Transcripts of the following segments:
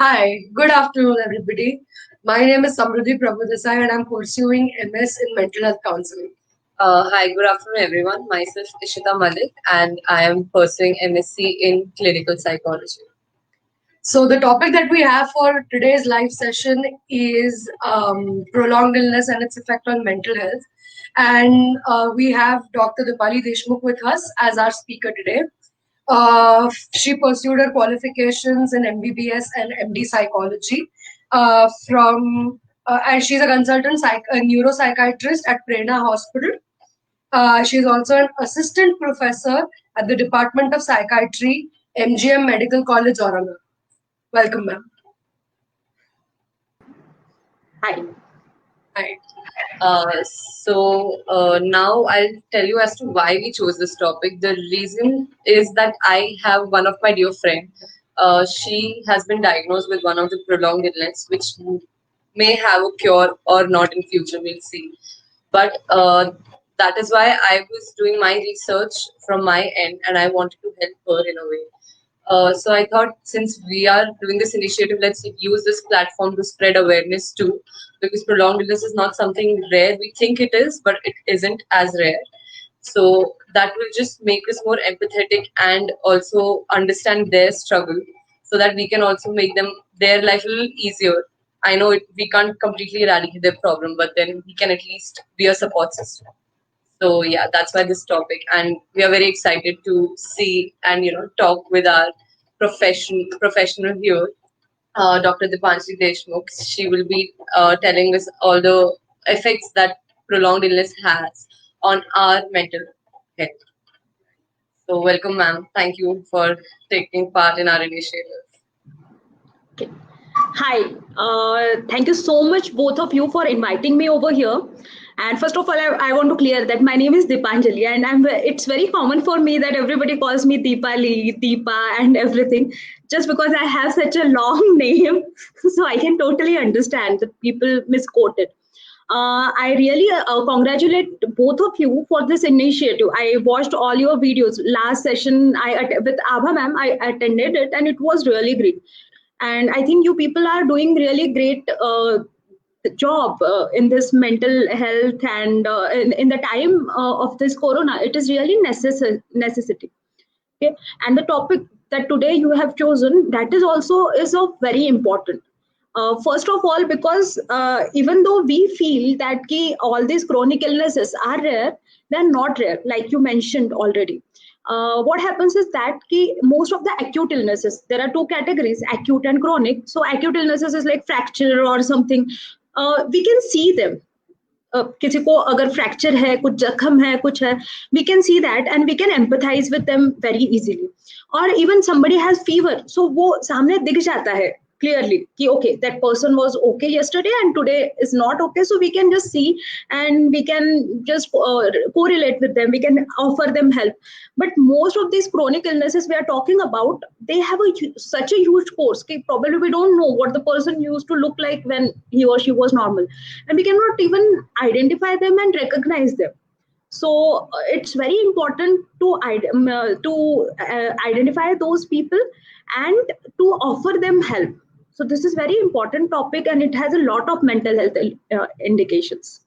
Hi, good afternoon, everybody. My name is Samruddhi Prabhudesai and I'm pursuing MS in Mental Health Counseling. Hi, good afternoon, everyone. Myself Ishita Malik, and I am pursuing MSc in clinical psychology. So, the topic that we have for today's live session is prolonged illness and its effect on mental health. And we have Dr. Dipali Deshmukh with us as our speaker today. She pursued her qualifications in MBBS and MD psychology and she's a a neuropsychiatrist at Prerna Hospital. She's also an assistant professor at the Department of Psychiatry, MGM Medical College, Aurangabad. Welcome, ma'am. Hi. Hi. Now I'll tell you as to why we chose this topic. The reason is that I have one of my dear friend. She has been diagnosed with one of the prolonged illness, which may have a cure or not in future. We'll see. But that is why I was doing my research from my end, and I wanted to help her in a way. So I thought since we are doing this initiative, let's use this platform to spread awareness too, because prolonged illness is not something rare. We think it is, but it isn't as rare. So that will just make us more empathetic and also understand their struggle, so that we can also make their life a little easier. I know we can't completely eradicate their problem, but then we can at least be a support system. So yeah, that's why this topic, and we are very excited to see and talk with our professional here, Dr. Dipanshi Deshmukh. She will be telling us all the effects that prolonged illness has on our mental health. So welcome, ma'am. Thank you for taking part in our initiative. Okay. Hi. Thank you so much, both of you, for inviting me over here. And first of all, I want to clear that my name is Deepanjali, and it's very common for me that everybody calls me Deepali, Deepa, and everything, just because I have such a long name. So I can totally understand that people misquote it. I really congratulate both of you for this initiative. I watched all your videos. Last session with Abha ma'am, I attended it, and it was really great. And I think you people are doing really great job in this mental health, and in the time of this corona, it is really necessity. Okay, and the topic that today you have chosen, that is also is of very important. First of all, because even though we feel that all these chronic illnesses are rare, they are not rare, like you mentioned already. What happens is that most of the acute illnesses, there are two categories, acute and chronic. So acute illnesses is like fracture or something. We can see them. किसी को अगर fracture है, कुछ जख्म है, कुछ है, we can see that and we can empathize with them very easily. Or even somebody has fever, so वो सामने दिख जाता है clearly कि okay, that person was okay yesterday and today is not okay, so we can just see and we can just correlate with them, we can offer them help. But most of these chronic illnesses we are talking about, they have such a huge course, probably we don't know what the person used to look like when he or she was normal, and we cannot even identify them and recognize them. So it's very important to identify those people and to offer them help. So this is very important topic, and it has a lot of mental health indications.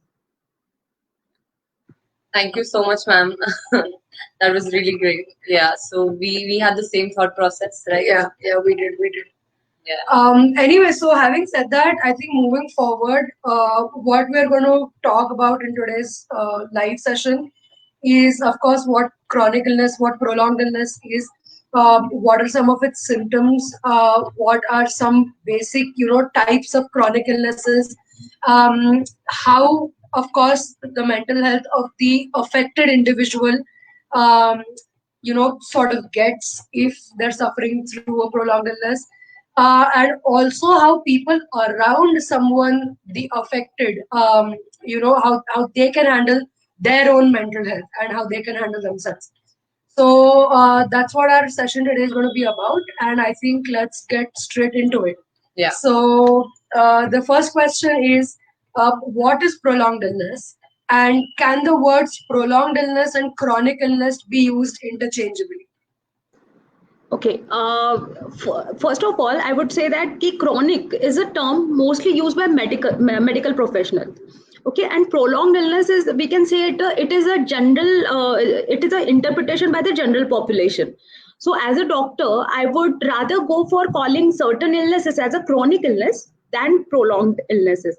Thank you so much, ma'am. That was really great. Yeah. So we had the same thought process, right? Yeah, we did. Yeah. Anyway, so having said that, I think moving forward, what we're going to talk about in today's live session is, of course, what chronic illness, what prolonged illness is, what are some of its symptoms, what are some basic, types of chronic illnesses, how, of course, the mental health of the affected individual, um, sort of gets if they're suffering through a prolonged illness, and also how people around someone the affected, how they can handle their own mental health and how they can handle themselves. So that's what our session today is going to be about, and I think let's get straight into it. Yeah. So the first question is, what is prolonged illness, and can the words prolonged illness and chronic illness be used interchangeably? Okay. First of all, I would say that chronic is a term mostly used by medical professionals. Okay, and prolonged illness is, we can say it is a general it is an interpretation by the general population. So as a doctor, I would rather go for calling certain illnesses as a chronic illness than prolonged illnesses.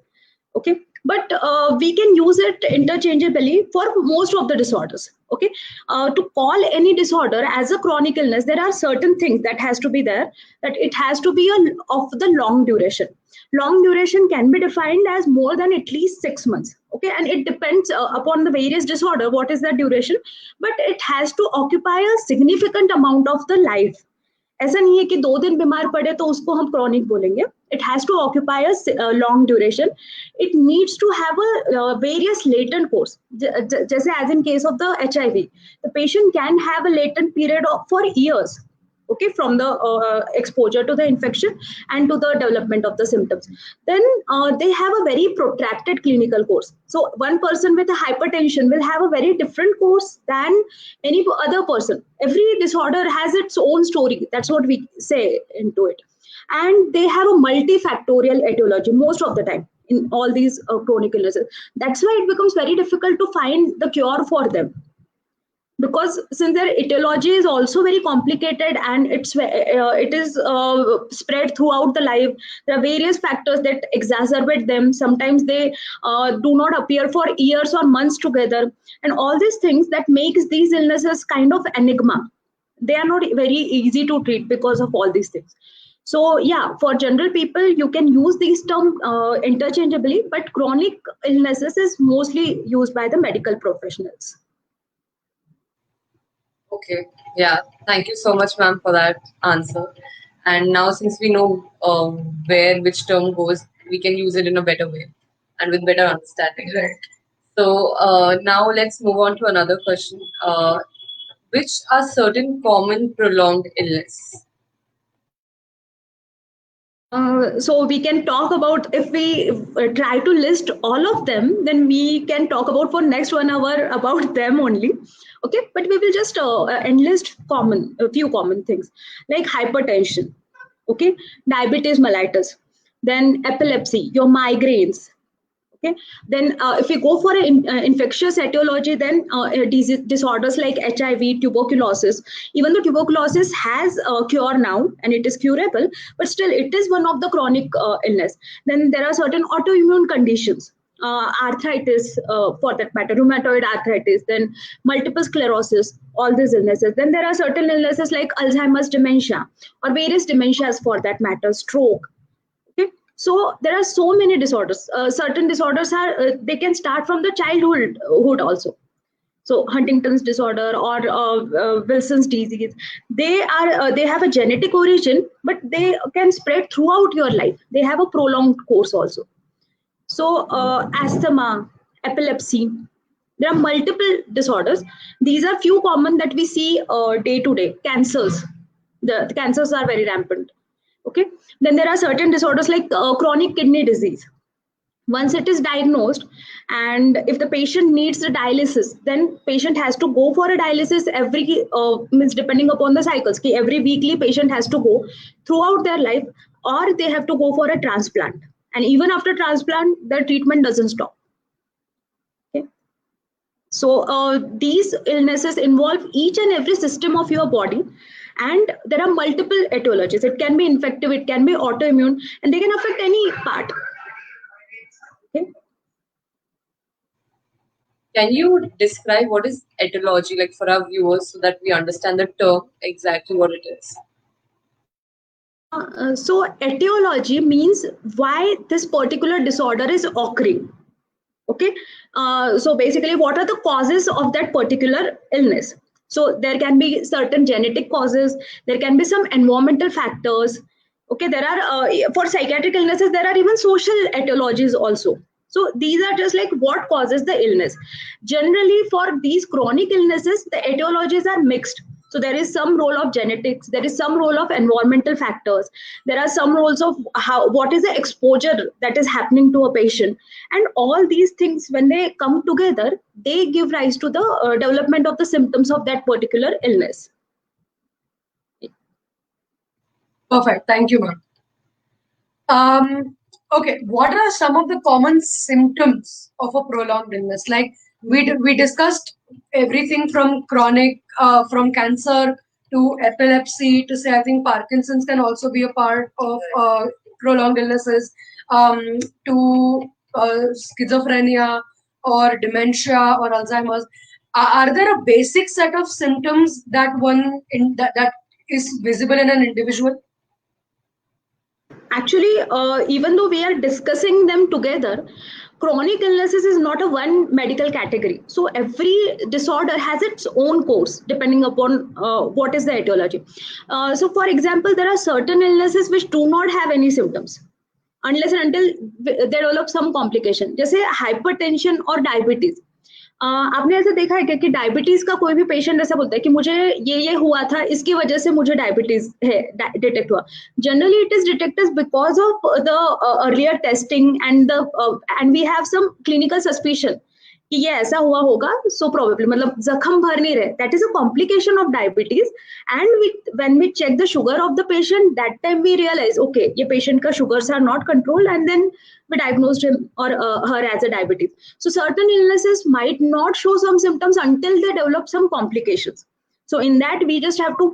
Okay, but we can use it interchangeably for most of the disorders. Okay, to call any disorder as a chronic illness, there are certain things that has to be there, that it has to be of the long duration. Long duration can be defined as more than at least 6 months. Okay, and it depends upon the various disorder what is that duration, but it has to occupy a significant amount of the life. ऐसा नहीं है कि 2 दिन बीमार पड़े तो उसको हम क्रॉनिक बोलेंगे. It has to occupy a long duration. It needs to have a various latent course. जैसे as in case of the HIV, the patient can have a latent period for years. Okay, from the exposure to the infection and to the development of the symptoms. Then they have a very protracted clinical course. So one person with a hypertension will have a very different course than any other person. Every disorder has its own story. That's what we say into it. And they have a multifactorial etiology most of the time in all these chronic illnesses. That's why it becomes very difficult to find the cure for them, because since their etiology is also very complicated and it is spread throughout the life. There are various factors that exacerbate them. Sometimes they do not appear for years or months together, and all these things that makes these illnesses kind of enigma. They are not very easy to treat because of all these things. So yeah, for general people you can use these terms interchangeably, but chronic illnesses is mostly used by the medical professionals. Okay, yeah, thank you so much, ma'am, for that answer. And now, since we know which term goes, we can use it in a better way and with better understanding. Right. So now let's move on to another question. Which are certain common prolonged illness? So we can talk about, if we try to list all of them, then we can talk about for next 1 hour about them only. Okay, but we will just enlist a few common things like hypertension, okay, diabetes mellitus, then epilepsy, your migraines. Okay, then if we go for an infectious etiology, then disorders like HIV, tuberculosis. Even though tuberculosis has a cure now and it is curable, but still it is one of the chronic illness. Then there are certain autoimmune conditions, arthritis, for that matter, rheumatoid arthritis, then multiple sclerosis, all these illnesses. Then there are certain illnesses like Alzheimer's dementia or various dementias for that matter, stroke. So there are so many disorders. Certain disorders are they can start from the childhood also. So Huntington's disorder or Wilson's disease, they have a genetic origin, but they can spread throughout your life. They have a prolonged course also. So asthma, epilepsy, there are multiple disorders. These are few common that we see day to day. Cancers, the cancers are very rampant. Okay, then there are certain disorders like chronic kidney disease. Once it is diagnosed, and if the patient needs the dialysis, then patient has to go for a dialysis every means depending upon the cycles. Every weekly patient has to go throughout their life, or they have to go for a transplant. And even after transplant, the treatment doesn't stop. Okay. So these illnesses involve each and every system of your body. And there are multiple etiologies. It can be infective, it can be autoimmune, and they can affect any part. Okay. Can you describe what is etiology like for our viewers so that we understand the term exactly what it is? So etiology means why this particular disorder is occurring. Okay. So basically, what are the causes of that particular illness? So there can be certain genetic causes, there can be some environmental factors. Okay, there are, for psychiatric illnesses, there are even social etiologies also. So these are just like what causes the illness. Generally, for these chronic illnesses, the etiologies are mixed. So there is some role of genetics, there is some role of environmental factors, there are some roles of what is the exposure that is happening to a patient. And all these things, when they come together, they give rise to the development of the symptoms of that particular illness. Perfect. Thank you, ma'am. Okay, what are some of the common symptoms of a prolonged illness? Like we discussed everything from chronic, from cancer to epilepsy to say I think Parkinson's can also be a part of prolonged illnesses, to schizophrenia or dementia or Alzheimer's. Are there a basic set of symptoms that that is visible in an individual? Actually, even though we are discussing them together, chronic illnesses is not a one medical category. So every disorder has its own course depending upon what is the etiology. So for example, there are certain illnesses which do not have any symptoms unless and until they develop some complication, जैसे hypertension or diabetes. आपने ऐसा देखा है क्या कि diabetes का कोई भी पेशेंट ऐसा बोलता है कि मुझे ये हुआ था, इसकी वजह से मुझे डायबिटीज है डिटेक्ट हुआ. Generally it is detected because of the earlier testing and we have some clinical suspicion कि ये ऐसा हुआ होगा. सो प्रोबेबली मतलब जख्म भर नहीं रहे, that is a complication of diabetes. And when we check the sugar of the patient, that time we realise okay ये पेशेंट का sugars are not controlled, and then we diagnosed him or her as a diabetes. So certain illnesses might not show some symptoms until they develop some complications. So in that we just have to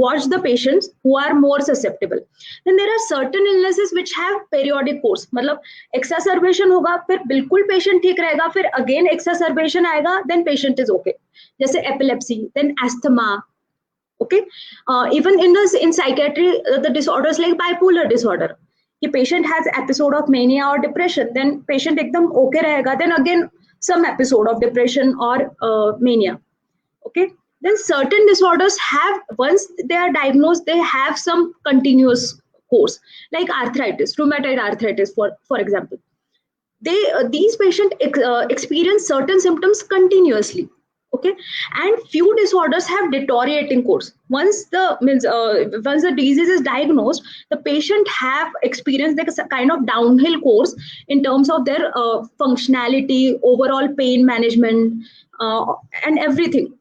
watch the patients who are more susceptible. Then there are certain illnesses which have periodic course. मतलब exacerbation होगा, फिर बिल्कुल patient ठीक रहेगा, फिर again exacerbation आएगा, then patient is okay. जैसे epilepsy, then asthma. Okay, even in psychiatry, the disorders like bipolar disorder. कि patient has episode of mania or depression, then patient एकदम okay रहेगा, then again some episode of depression or mania. Okay, then certain disorders have, once they are diagnosed, they have some continuous course, like arthritis, rheumatoid arthritis for example. These patients experience certain symptoms continuously. Okay, and few disorders have deteriorating course. Once the disease is diagnosed, the patient have experienced like a kind of downhill course in terms of their functionality, overall pain management, and everything.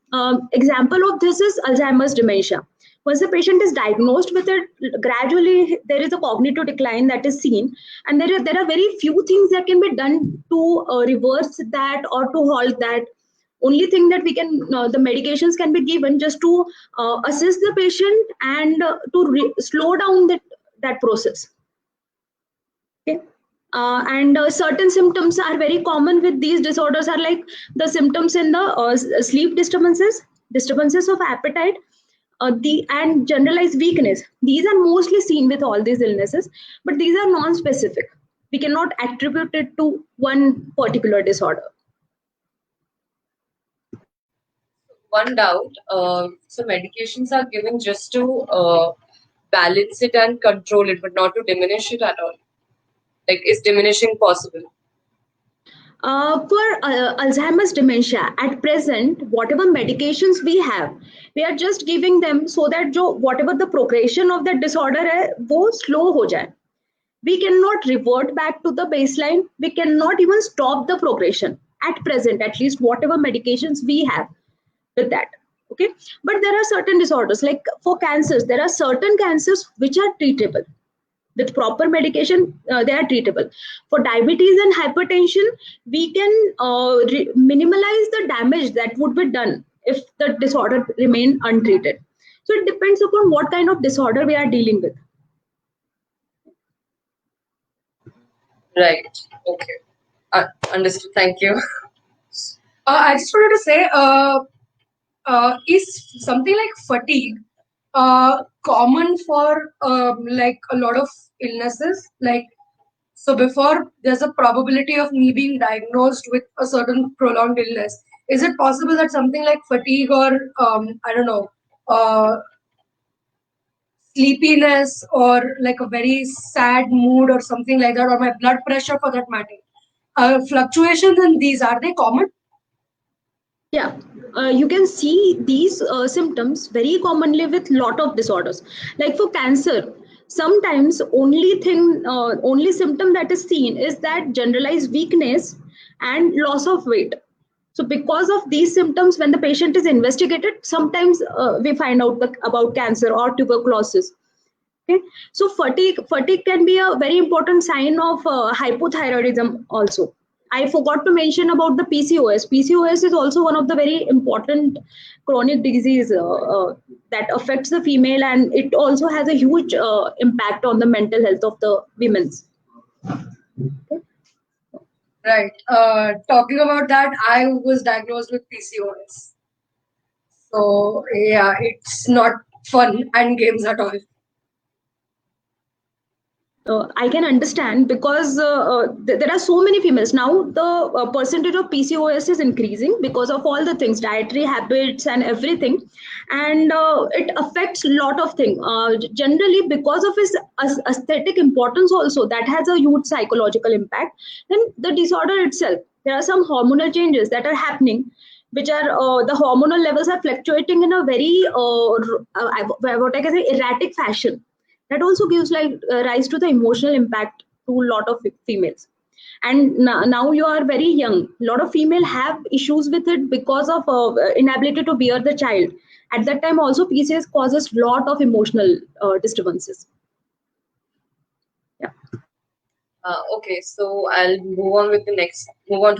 Example of this is Alzheimer's dementia. Once the patient is diagnosed with it, gradually there is a cognitive decline that is seen, and there are very few things that can be done to reverse that or to halt that. Only thing that we can, the medications can be given just to assist the patient and to slow down that process. Okay, and certain symptoms are very common with these disorders are like the symptoms in the sleep disturbances of appetite, and generalized weakness. These are mostly seen with all these illnesses, but these are non-specific. We cannot attribute it to one particular disorder. One doubt. So medications are given just to balance it and control it, but not to diminish it at all. Like, is diminishing possible? For Alzheimer's dementia, at present, whatever medications we have, we are just giving them so that whatever the progression of that disorder है, वो slow हो जाए. We cannot revert back to the baseline. We cannot even stop the progression at present, at least whatever medications we have with that. Okay, but there are certain disorders like for cancers, there are certain cancers which are treatable with proper medication. They are treatable. For diabetes and hypertension, we can minimize the damage that would be done if the disorder remain untreated. So it depends upon what kind of disorder we are dealing with. Right. Okay, understood. Thank you. I just wanted to say, is something like fatigue common for like a lot of illnesses? Like, so before there's a probability of me being diagnosed with a certain prolonged illness, is it possible that something like fatigue or I don't know, sleepiness or like a very sad mood or something like that, or my blood pressure for that matter, fluctuations in these, are they common? Yeah, you can see these symptoms very commonly with lot of disorders. Like for cancer, sometimes only symptom that is seen is that generalized weakness and loss of weight. So because of these symptoms, when the patient is investigated, sometimes we find out about cancer or tuberculosis. Okay, so fatigue can be a very important sign of hypothyroidism also. I forgot to mention about the PCOS. PCOS is also one of the very important chronic disease that affects the female, and it also has a huge impact on the mental health of the women's. Right. Talking about that, I was diagnosed with PCOS. So yeah, it's not fun and games at all. I can understand because there are so many females now. The percentage of PCOS is increasing because of all the things, dietary habits and everything, and it affects a lot of things. Generally, because of its aesthetic importance, also that has a huge psychological impact. Then the disorder itself, there are some hormonal changes that are happening, which are the hormonal levels are fluctuating in a very what I can say erratic fashion. That also gives like rise to the emotional impact to a lot of females. And now you are very young, a lot of female have issues with it because of inability to bear the child. At that time also PCOS causes lot of emotional disturbances. Yeah. Okay, so I'll move on to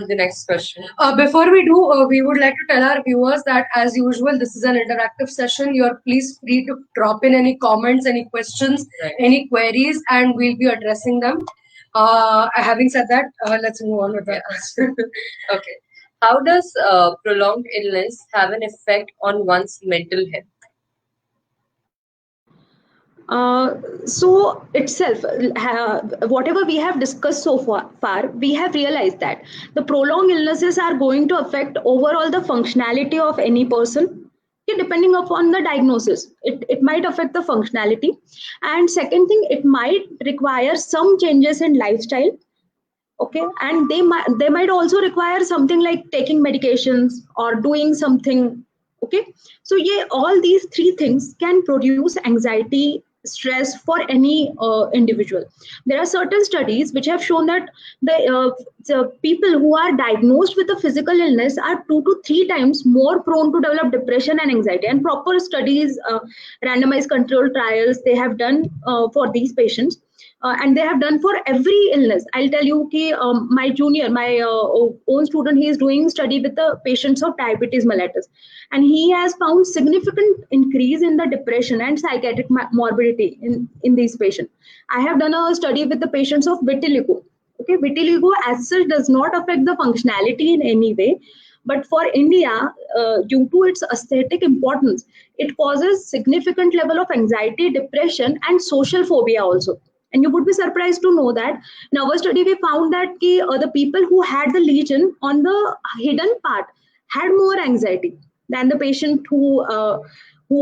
the next question. Before we do, we would like to tell our viewers that, as usual, this is an interactive session. You're please free to drop in any comments, any questions, Right. any queries, and we'll be addressing them. Having said that, let's move on with that. Okay. How does prolonged illness have an effect on one's mental health? So itself, whatever we have discussed so far, we have realized that the prolonged illnesses are going to affect overall the functionality of any person. Okay, depending upon the diagnosis, it might affect the functionality. And second thing, it might require some changes in lifestyle. Okay, and they might also require something like taking medications or doing something. Okay, so yeah, all these three things can produce anxiety, stress for any individual. There are certain studies which have shown that the people who are diagnosed with a physical illness are 2 to 3 times more prone to develop depression and anxiety. And proper studies, randomized controlled trials, they have done for these patients. And they have done for every illness. I'll tell you, my own student, he is doing study with the patients of diabetes mellitus, and he has found significant increase in the depression and psychiatric morbidity in these patients. I have done a study with the patients of vitiligo. Okay, vitiligo as such does not affect the functionality in any way, but for India, due to its aesthetic importance, it causes significant level of anxiety, depression, and social phobia also. And you would be surprised to know that in our study we found that the people who had the lesion on the hidden part had more anxiety than the patient who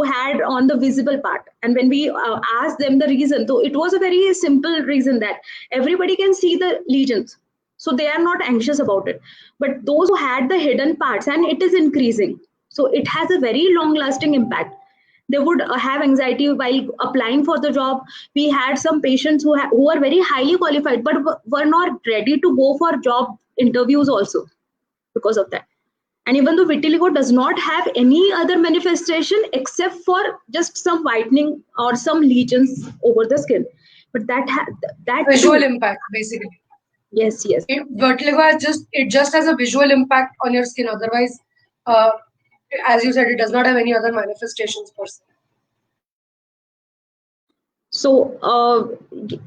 had on the visible part. And when we asked them the reason, so it was a very simple reason that everybody can see the lesions, so they are not anxious about it. But those who had the hidden parts, and it is increasing, so it has a very long lasting impact. They would have anxiety while applying for the job. We had some patients who are very highly qualified but were not ready to go for job interviews also because of that. And even though vitiligo does not have any other manifestation except for just some whitening or some lesions over the skin, but that Visual too, impact, basically. yes. Vitiligo just has a visual impact on your skin. Otherwise, as you said, it does not have any other manifestations per se. So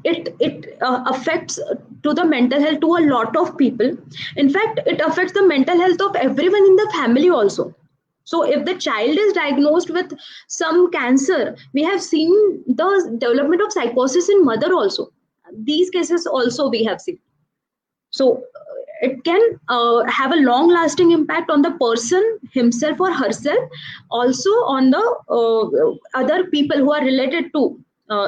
it affects to the mental health to a lot of people. In fact, it affects the mental health of everyone in the family also. So if the child is diagnosed with some cancer, we have seen the development of psychosis in mother also. These cases also we have seen. So it can have a long lasting impact on the person himself or herself, also on the other people who are related to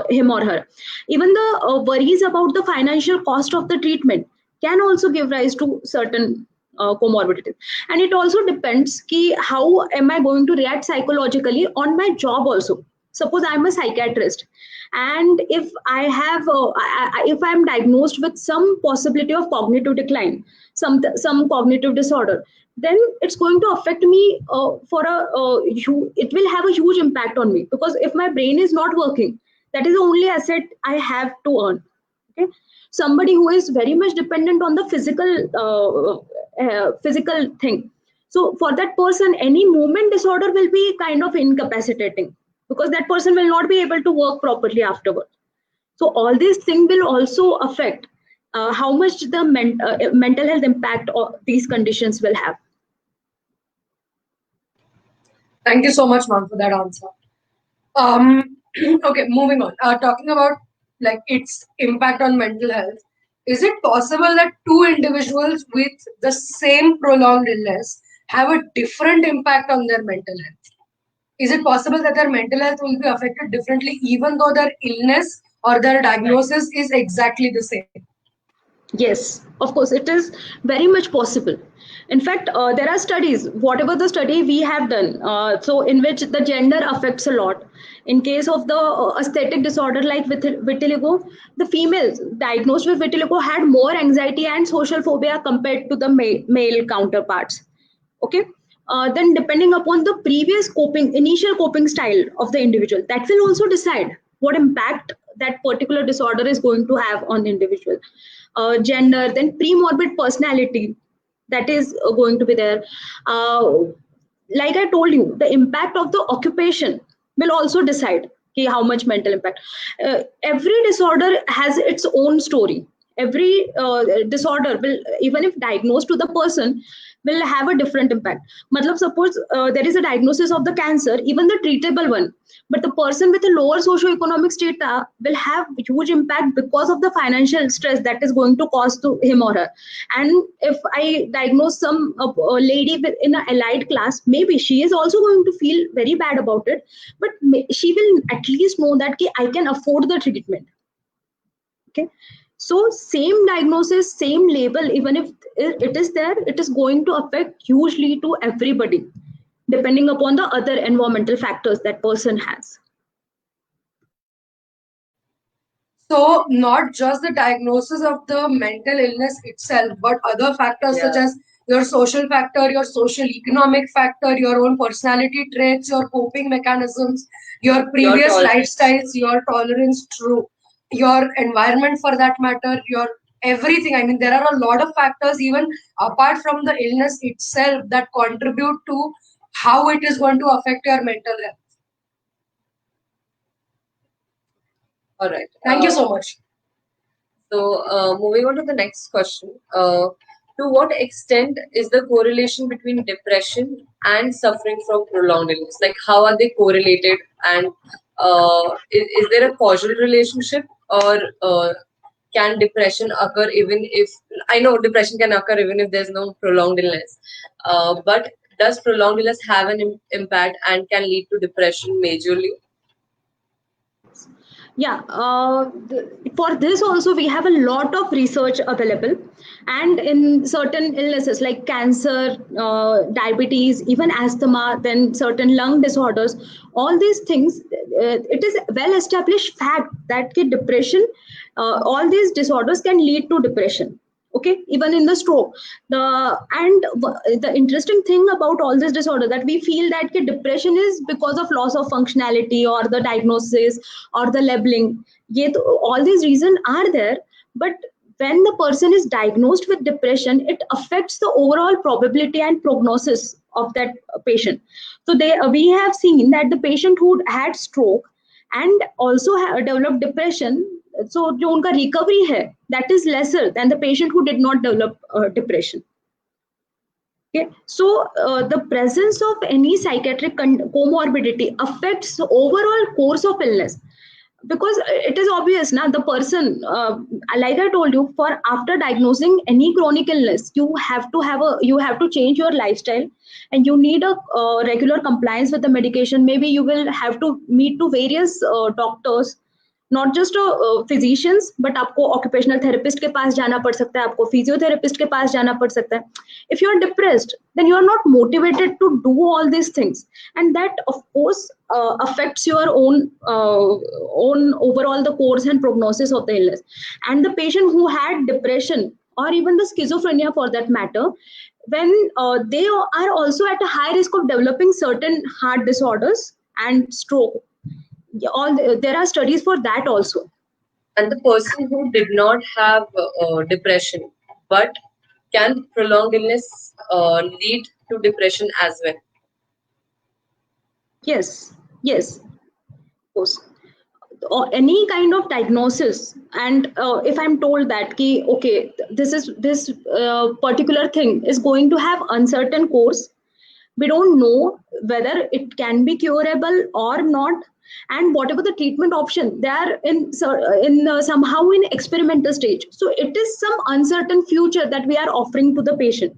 him or her. Even the worries about the financial cost of the treatment can also give rise to certain comorbidities. And it also depends how am I going to react psychologically on my job also. Suppose I'm a psychiatrist, and if if I'm diagnosed with some possibility of cognitive decline, some cognitive disorder, then it's going to affect me it will have a huge impact on me, because if my brain is not working, That is the only asset I have to earn. Okay, somebody who is very much dependent on the physical thing. So for that person, any movement disorder will be kind of incapacitating, because that person will not be able to work properly afterwards. So all these things will also affect how much the mental health impact of these conditions will have. Thank you so much, ma'am, for that answer. Okay, moving on. Talking about like its impact on mental health, is it possible that two individuals with the same prolonged illness have a different impact on their mental health? Is it possible that their mental health will be affected differently even though their illness or their diagnosis is exactly the same? Yes, of course, it is very much possible. In fact, there are studies, whatever the study we have done, so in which the gender affects a lot. In case of the aesthetic disorder like vitiligo, the females diagnosed with vitiligo had more anxiety and social phobia compared to the male counterparts. Okay. Then depending upon the previous initial coping style of the individual, that will also decide what impact that particular disorder is going to have on the individual. Gender, then pre-morbid personality, that is going to be there. Like I told you, the impact of the occupation will also decide how much mental impact. Every disorder has its own story. Every disorder will, even if diagnosed to the person, will have a different impact. Matlab, suppose there is a diagnosis of the cancer, even the treatable one, but the person with a lower socioeconomic strata will have huge impact because of the financial stress that is going to cause to him or her. And if I diagnose some lady in an allied class, maybe she is also going to feel very bad about it, but she will at least know that I can afford the treatment. Okay, so same diagnosis, same label, even if it is there, it is going to affect hugely to everybody, depending upon the other environmental factors that person has. So not just the diagnosis of the mental illness itself, but other factors such as your social factor, your social economic factor, your own personality traits, your coping mechanisms, your previous lifestyles, your tolerance, true, your environment for that matter, your everything. I mean, there are a lot of factors even apart from the illness itself that contribute to how it is going to affect your mental health. All right. Thank you so much. So, moving on to the next question. To what extent is the correlation between depression and suffering from prolonged illness? Like, how are they correlated? And is there a causal relationship, or can depression occur even if, I know depression can occur even if there's no prolonged illness, but does prolonged illness have an impact and can lead to depression majorly? Yeah, for this also we have a lot of research available, and in certain illnesses like cancer, diabetes, even asthma, then certain lung disorders, all these things, it is well established fact that depression, all these disorders can lead to depression. Okay, even in the stroke, the interesting thing about all this disorder, that we feel that depression is because of loss of functionality or the diagnosis or the labeling. Yet all these reasons are there, but when the person is diagnosed with depression, it affects the overall probability and prognosis of that patient. So we have seen that the patient who had stroke and also developed depression, so जो उनका recovery है, that is lesser than the patient who did not develop depression. Okay, so the presence of any psychiatric comorbidity affects the overall course of illness, because it is obvious now the person, like I told you, for after diagnosing any chronic illness, you have to change your lifestyle, and you need a regular compliance with the medication. Maybe you will have to meet to various doctors, not just physicians, but आपको occupational therapist के पास जाना पड़ सकता है, आपको physiotherapist के पास जाना पड़ सकता है. If you are depressed, then you are not motivated to do all these things, and that of course affects your own overall the course and prognosis of the illness. And the patient who had depression or even the schizophrenia for that matter, when they are also at a high risk of developing certain heart disorders and stroke. there are studies for that also. And the person who did not have depression, but can prolonged illness lead to depression as well? Yes, of course. Or any kind of diagnosis, and if I'm told that ki, okay, this particular thing is going to have uncertain course, we don't know whether it can be curable or not, and whatever the treatment option, they are in somehow in experimental stage, so it is some uncertain future that we are offering to the patient.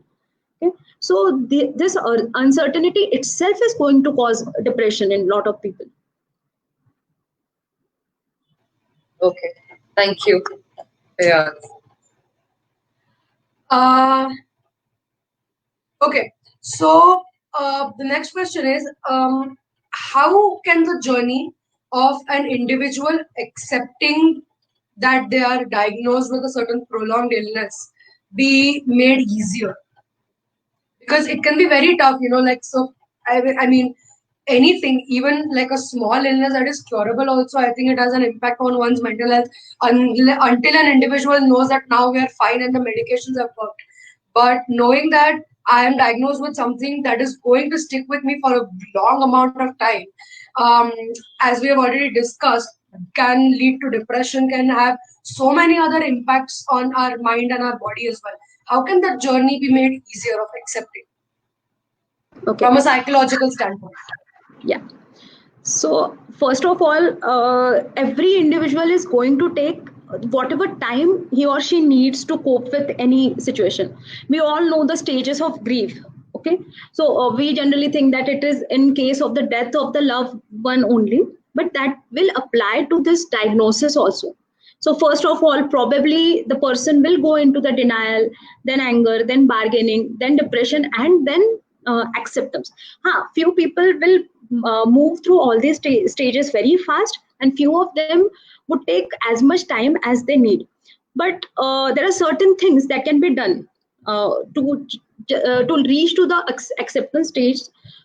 Okay, so this uncertainty itself is going to cause depression in a lot of people. Okay, thank you. Yeah. Okay, so the next question is, how can the journey of an individual accepting that they are diagnosed with a certain prolonged illness be made easier? Because it can be very tough, like, so I mean, anything, even like a small illness that is curable also, I think it has an impact on one's mental health until an individual knows that now we are fine and the medications have worked. But knowing that I am diagnosed with something that is going to stick with me for a long amount of time, um, as we have already discussed, can lead to depression, can have so many other impacts on our mind and our body as well. How can that journey be made easier of accepting from a psychological standpoint? Yeah. So first of all, every individual is going to take whatever time he or she needs to cope with any situation. We all know the stages of grief. Okay, so we generally think that it is in case of the death of the loved one only, but that will apply to this diagnosis also. So first of all, probably the person will go into the denial, then anger, then bargaining, then depression, and then acceptance. Few people will move through all these stages very fast, and few of them would take as much time as they need. But there are certain things that can be done to reach to the acceptance stage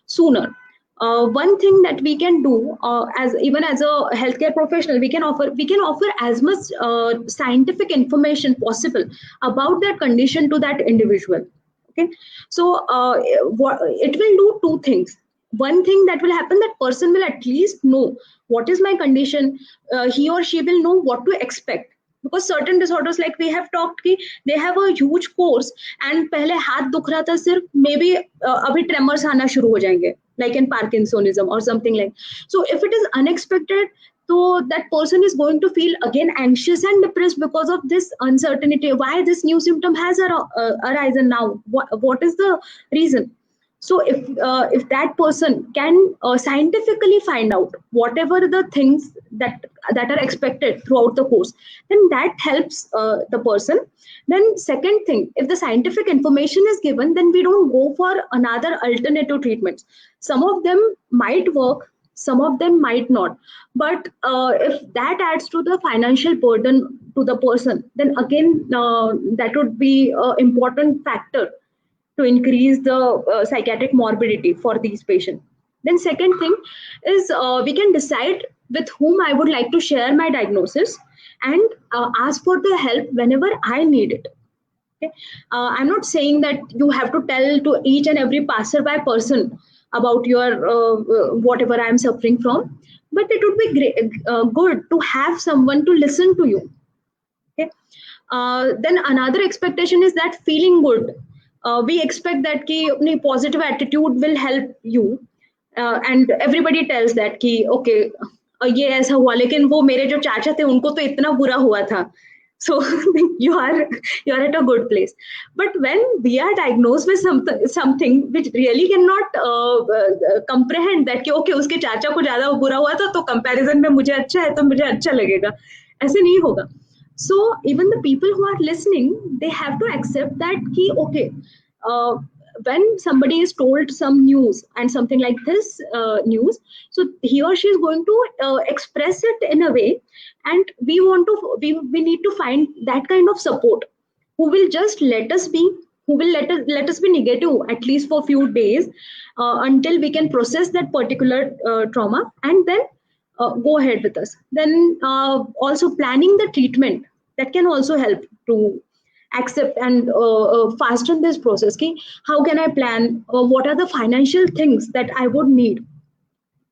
sooner. One thing that we can do, as even as a healthcare professional, we can offer as much scientific information possible about that condition to that individual. Okay, so it will do two things. One thing that will happen, that person will at least know what is my condition. He or she will know what to expect, because certain disorders, like we have talked ki, they have a huge course, and पहले हाथ दुख रहा था सिर्फ, maybe अभी tremors आना शुरू हो जाएंगे, like in Parkinsonism or something like. So if it is unexpected, so that person is going to feel again anxious and depressed because of this uncertainty. Why this new symptom has arisen now? What is the reason? So if that person can scientifically find out whatever the things that are expected throughout the course, then that helps the person. Then second thing, if the scientific information is given, then we don't go for another alternative treatments. Some of them might work, some of them might not, but if that adds to the financial burden to the person, then again that would be an important factor to increase the psychiatric morbidity for these patients. Then second thing is, we can decide with whom I would like to share my diagnosis, and ask for the help whenever I need it. Okay? I'm not saying that you have to tell to each and every passerby person about your whatever I'm suffering from, but it would be good to have someone to listen to you. Okay? Then another expectation is that feeling good. We expect that ki positive attitude will help you, and everybody tells that ki okay, ये ऐसा हुआ, लेकिन वो मेरे जो चाचा थे उनको तो इतना बुरा हुआ था. So you are at a good place. But when we are diagnosed with something which really cannot comprehend that कि okay, उसके चाचा को ज्यादा बुरा हुआ था, तो comparison में मुझे अच्छा है तो मुझे अच्छा लगेगा, ऐसे नहीं होगा. So even the people who are listening, they have to accept that ki okay, when somebody is told some news and something like this news, so he or she is going to express it in a way, and we need to find that kind of support who will just let us be, who will let us be negative at least for few days, until we can process that particular trauma, and then go ahead with us. Then also planning the treatment, that can also help to accept and fasten this process. Ki, how can I plan? What are the financial things that I would need?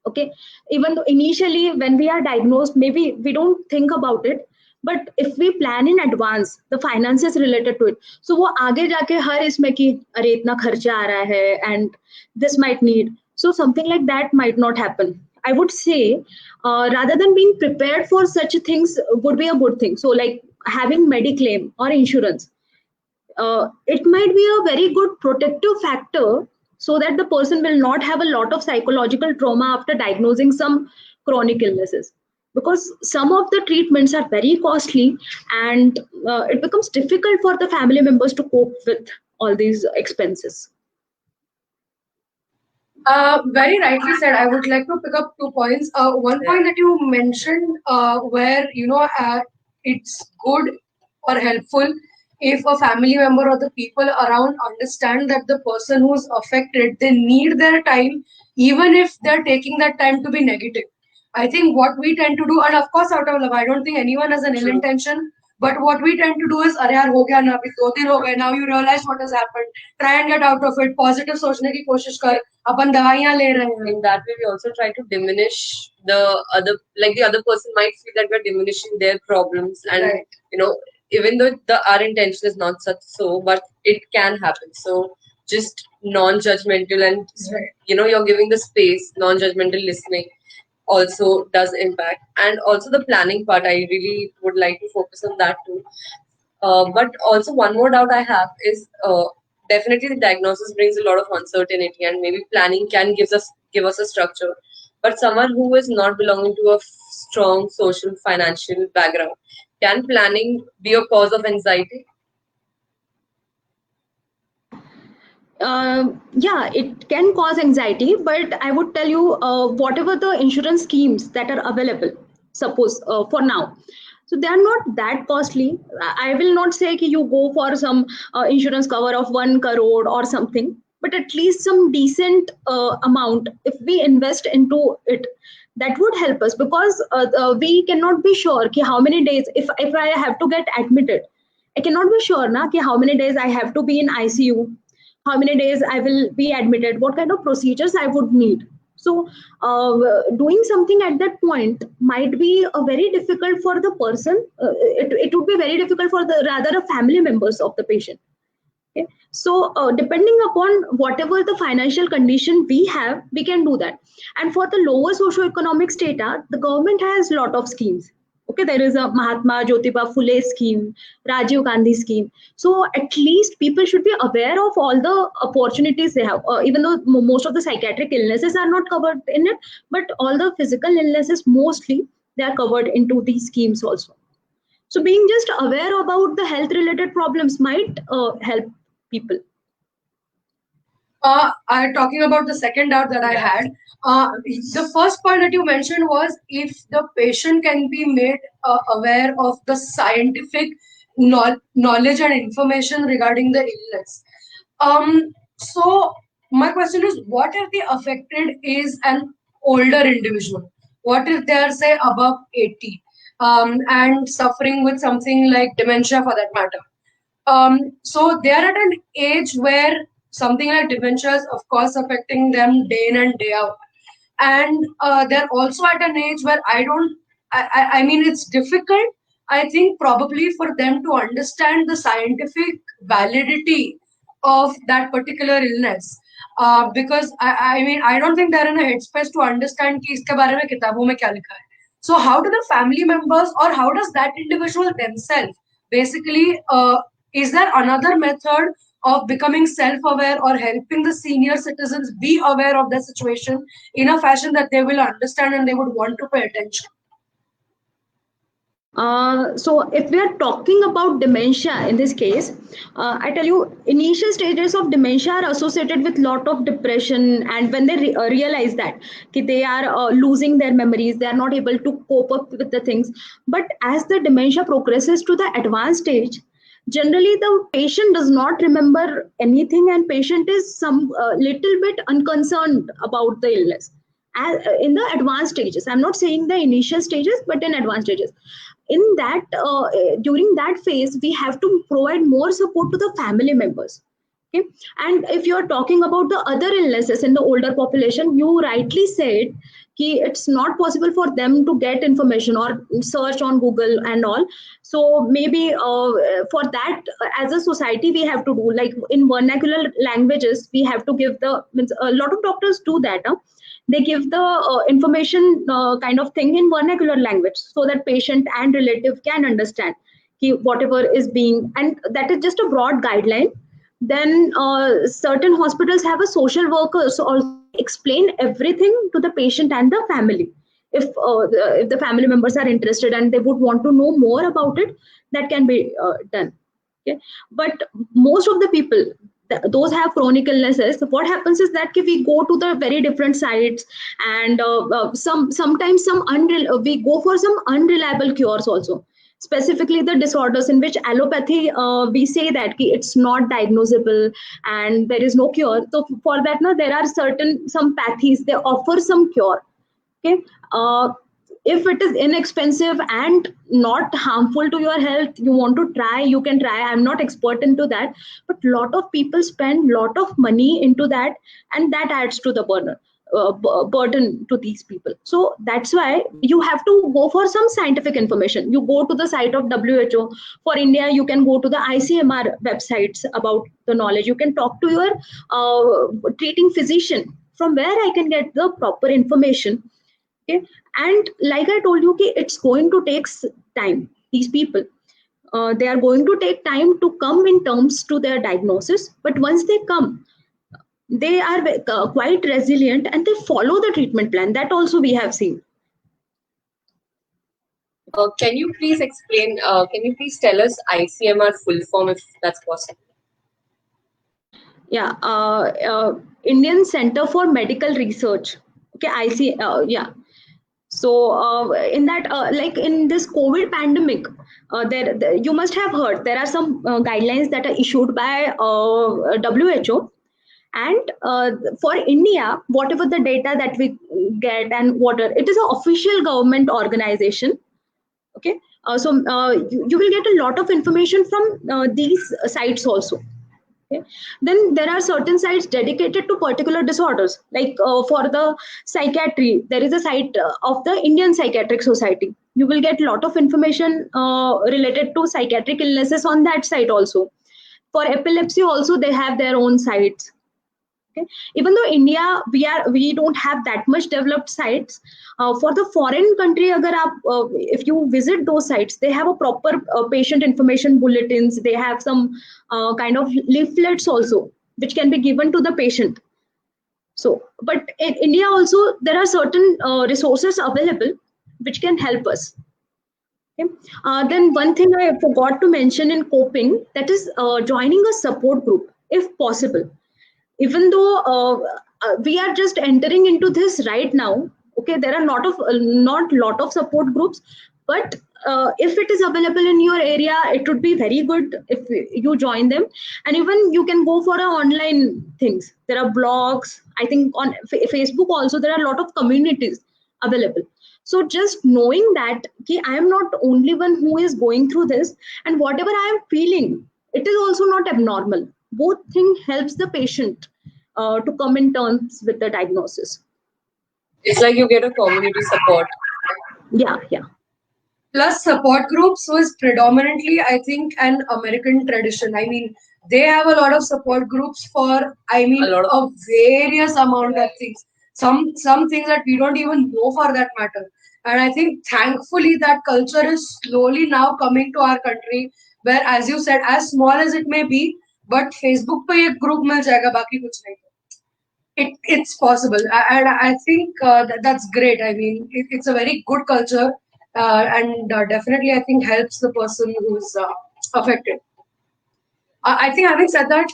Okay, even though initially when we are diagnosed, maybe we don't think about it, but if we plan in advance the finances related to it, so वो आगे जाके हर इसमें कि अरे इतना खर्चा आ रहा है and this might need, so something like that might not happen. I would say rather than being prepared for such things would be a good thing. So like having mediclaim or insurance, it might be a very good protective factor, so that the person will not have a lot of psychological trauma after diagnosing some chronic illnesses, because some of the treatments are very costly, and it becomes difficult for the family members to cope with all these expenses. Very rightly said. I would like to pick up 2 points. One point that you mentioned, where it's good or helpful if a family member or the people around understand that the person who's affected, they need their time, even if they're taking that time to be negative. I think what we tend to do, and of course out of love, I don't think anyone has an ill intention, but what we tend to do is, अरे यार हो गया ना, अभी 2 दिन हो गए, now you realize what has happened. Try and get out of it. Positive सोचने की कोशिश कर. अपन दवाइयाँ ले रहे हैं. In that way, we also try to diminish the other, like the other person might feel that we're diminishing their problems, and Right. Even though our intention is not such so, but it can happen. So just non-judgmental, and Right. you're giving the space, non-judgmental listening also does impact, and also the planning part. I really would like to focus on that too. But also one more doubt I have is definitely the diagnosis brings a lot of uncertainty, and maybe planning can give us a structure. But someone who is not belonging to a strong social financial background, can planning be a cause of anxiety? Yeah, it can cause anxiety, but I would tell you, whatever the insurance schemes that are available, suppose for now, so they are not that costly. I will not say that you go for some insurance cover of 1 crore or something, but at least some decent amount, if we invest into it, that would help us, because we cannot be sure ki how many days, if I have to get admitted, I cannot be sure na, ki how many days I have to be in ICU, how many days I will be admitted, what kind of procedures I would need. So doing something at that point might be very difficult for the person. It would be very difficult for the rather a family members of the patient. Okay? So depending upon whatever the financial condition we have, we can do that. And for the lower socioeconomic strata, the government has a lot of schemes. Okay, there is a Mahatma Jyotiba Phule scheme, Rajiv Gandhi scheme. So at least people should be aware of all the opportunities they have. Even though most of the psychiatric illnesses are not covered in it, but all the physical illnesses mostly they are covered into these schemes also. So being just aware about the health related problems might help people. Talking about the second doubt that I had, the first point that you mentioned was if the patient can be made aware of the scientific knowledge and information regarding the illness. So my question is, what if the affected is an older individual? What if they are, say, above 80 and suffering with something like dementia for that matter? So they are at an age where something like dementia is, of course, affecting them day in and day out. And they're also at an age where I mean, it's difficult, I think, probably for them to understand the scientific validity of that particular illness. Because I mean, I don't think they're in a headspace to understand कि इसके बारे में किताबों में क्या लिखा है. So how do the family members, or how does that individual themselves basically, is there another method of becoming self-aware or helping the senior citizens be aware of their situation in a fashion that they will understand and they would want to pay attention? So if we are talking about dementia in this case, I tell you, initial stages of dementia are associated with lot of depression, and when they realize that they are losing their memories, they are not able to cope up with the things. But as the dementia progresses to the advanced stage, generally the patient does not remember anything, and patient is some little bit unconcerned about the illness. in the advanced stages. I'm not saying the initial stages, but in advanced stages. In that, during that phase, we have to provide more support to the family members. Okay, and if you're talking about the other illnesses in the older population, you rightly said कि it's not possible for them to get information or search on Google and all. So maybe for that, as a society, we have to do like in vernacular languages. We have to give the means a lot of doctors do that. They give the information kind of thing in vernacular language so that patient and relative can understand whatever is being, and that is just a broad guideline. Then certain hospitals have a social workers also explain everything to the patient and the family. If the family members are interested and they would want to know more about it, that can be done. Okay, but most of the people, those have chronic illnesses, what happens is that we go to the very different sites, and sometimes we go for some unreliable cures also, specifically the disorders in which allopathy, we say that it's not diagnosable and there is no cure. So for that, no, there are some pathies, they offer some cure. Okay, if it is inexpensive and not harmful to your health, you want to try, you can try. I'm not expert into that, but lot of people spend lot of money into that, and that adds to the burden to these people. So that's why you have to go for some scientific information. You go to the site of WHO. For India, you can go to the ICMR websites about the knowledge. You can talk to your treating physician, from where I can get the proper information. Okay, and like I told you, it's going to take time. These people, they are going to take time to come in terms to their diagnosis, but once they come, they are quite resilient and they follow the treatment plan. That also we have seen. Can you please explain, can you please tell us ICMR full form if that's possible? Yeah, Indian Center for Medical Research. Okay, yeah. So in that, like in this COVID pandemic, there you must have heard there are some guidelines that are issued by WHO. And for India, whatever the data that we get and whatever, it is an official government organization. Okay, you will get a lot of information from these sites also. Okay. Then there are certain sites dedicated to particular disorders. Like for the psychiatry, there is a site of the Indian Psychiatric Society. You will get a lot of information related to psychiatric illnesses on that site also. For epilepsy also, they have their own sites. Okay. Even though India, we don't have that much developed sites. For the foreign country, if you visit those sites, they have a proper patient information bulletins. They have some kind of leaflets also, which can be given to the patient. So, but in India also, there are certain resources available which can help us. Okay. Then one thing I forgot to mention in coping, that is joining a support group if possible. Even though we are just entering into this right now, okay, there are not lot of support groups, but if it is available in your area, it would be very good if you join them. And even you can go for online things. There are blogs. I think on Facebook also there are a lot of communities available. So just knowing that I am not only one who is going through this, and whatever I am feeling, it is also not abnormal. Both things helps the patient to come in terms with the diagnosis. It's like you get a community support. Yeah. Plus, support groups was predominantly, I think, an American tradition. I mean, they have a lot of support groups for, a various amount of things. Some things that we don't even know for that matter. And I think, thankfully, that culture is slowly now coming to our country, where, as you said, as small as it may be, but Facebook पे एक group मिल जाएगा, बाकी कुछ नहीं. It's possible, and I think that's great. I mean, it's a very good culture, and definitely I think helps the person who's affected. I think having said that,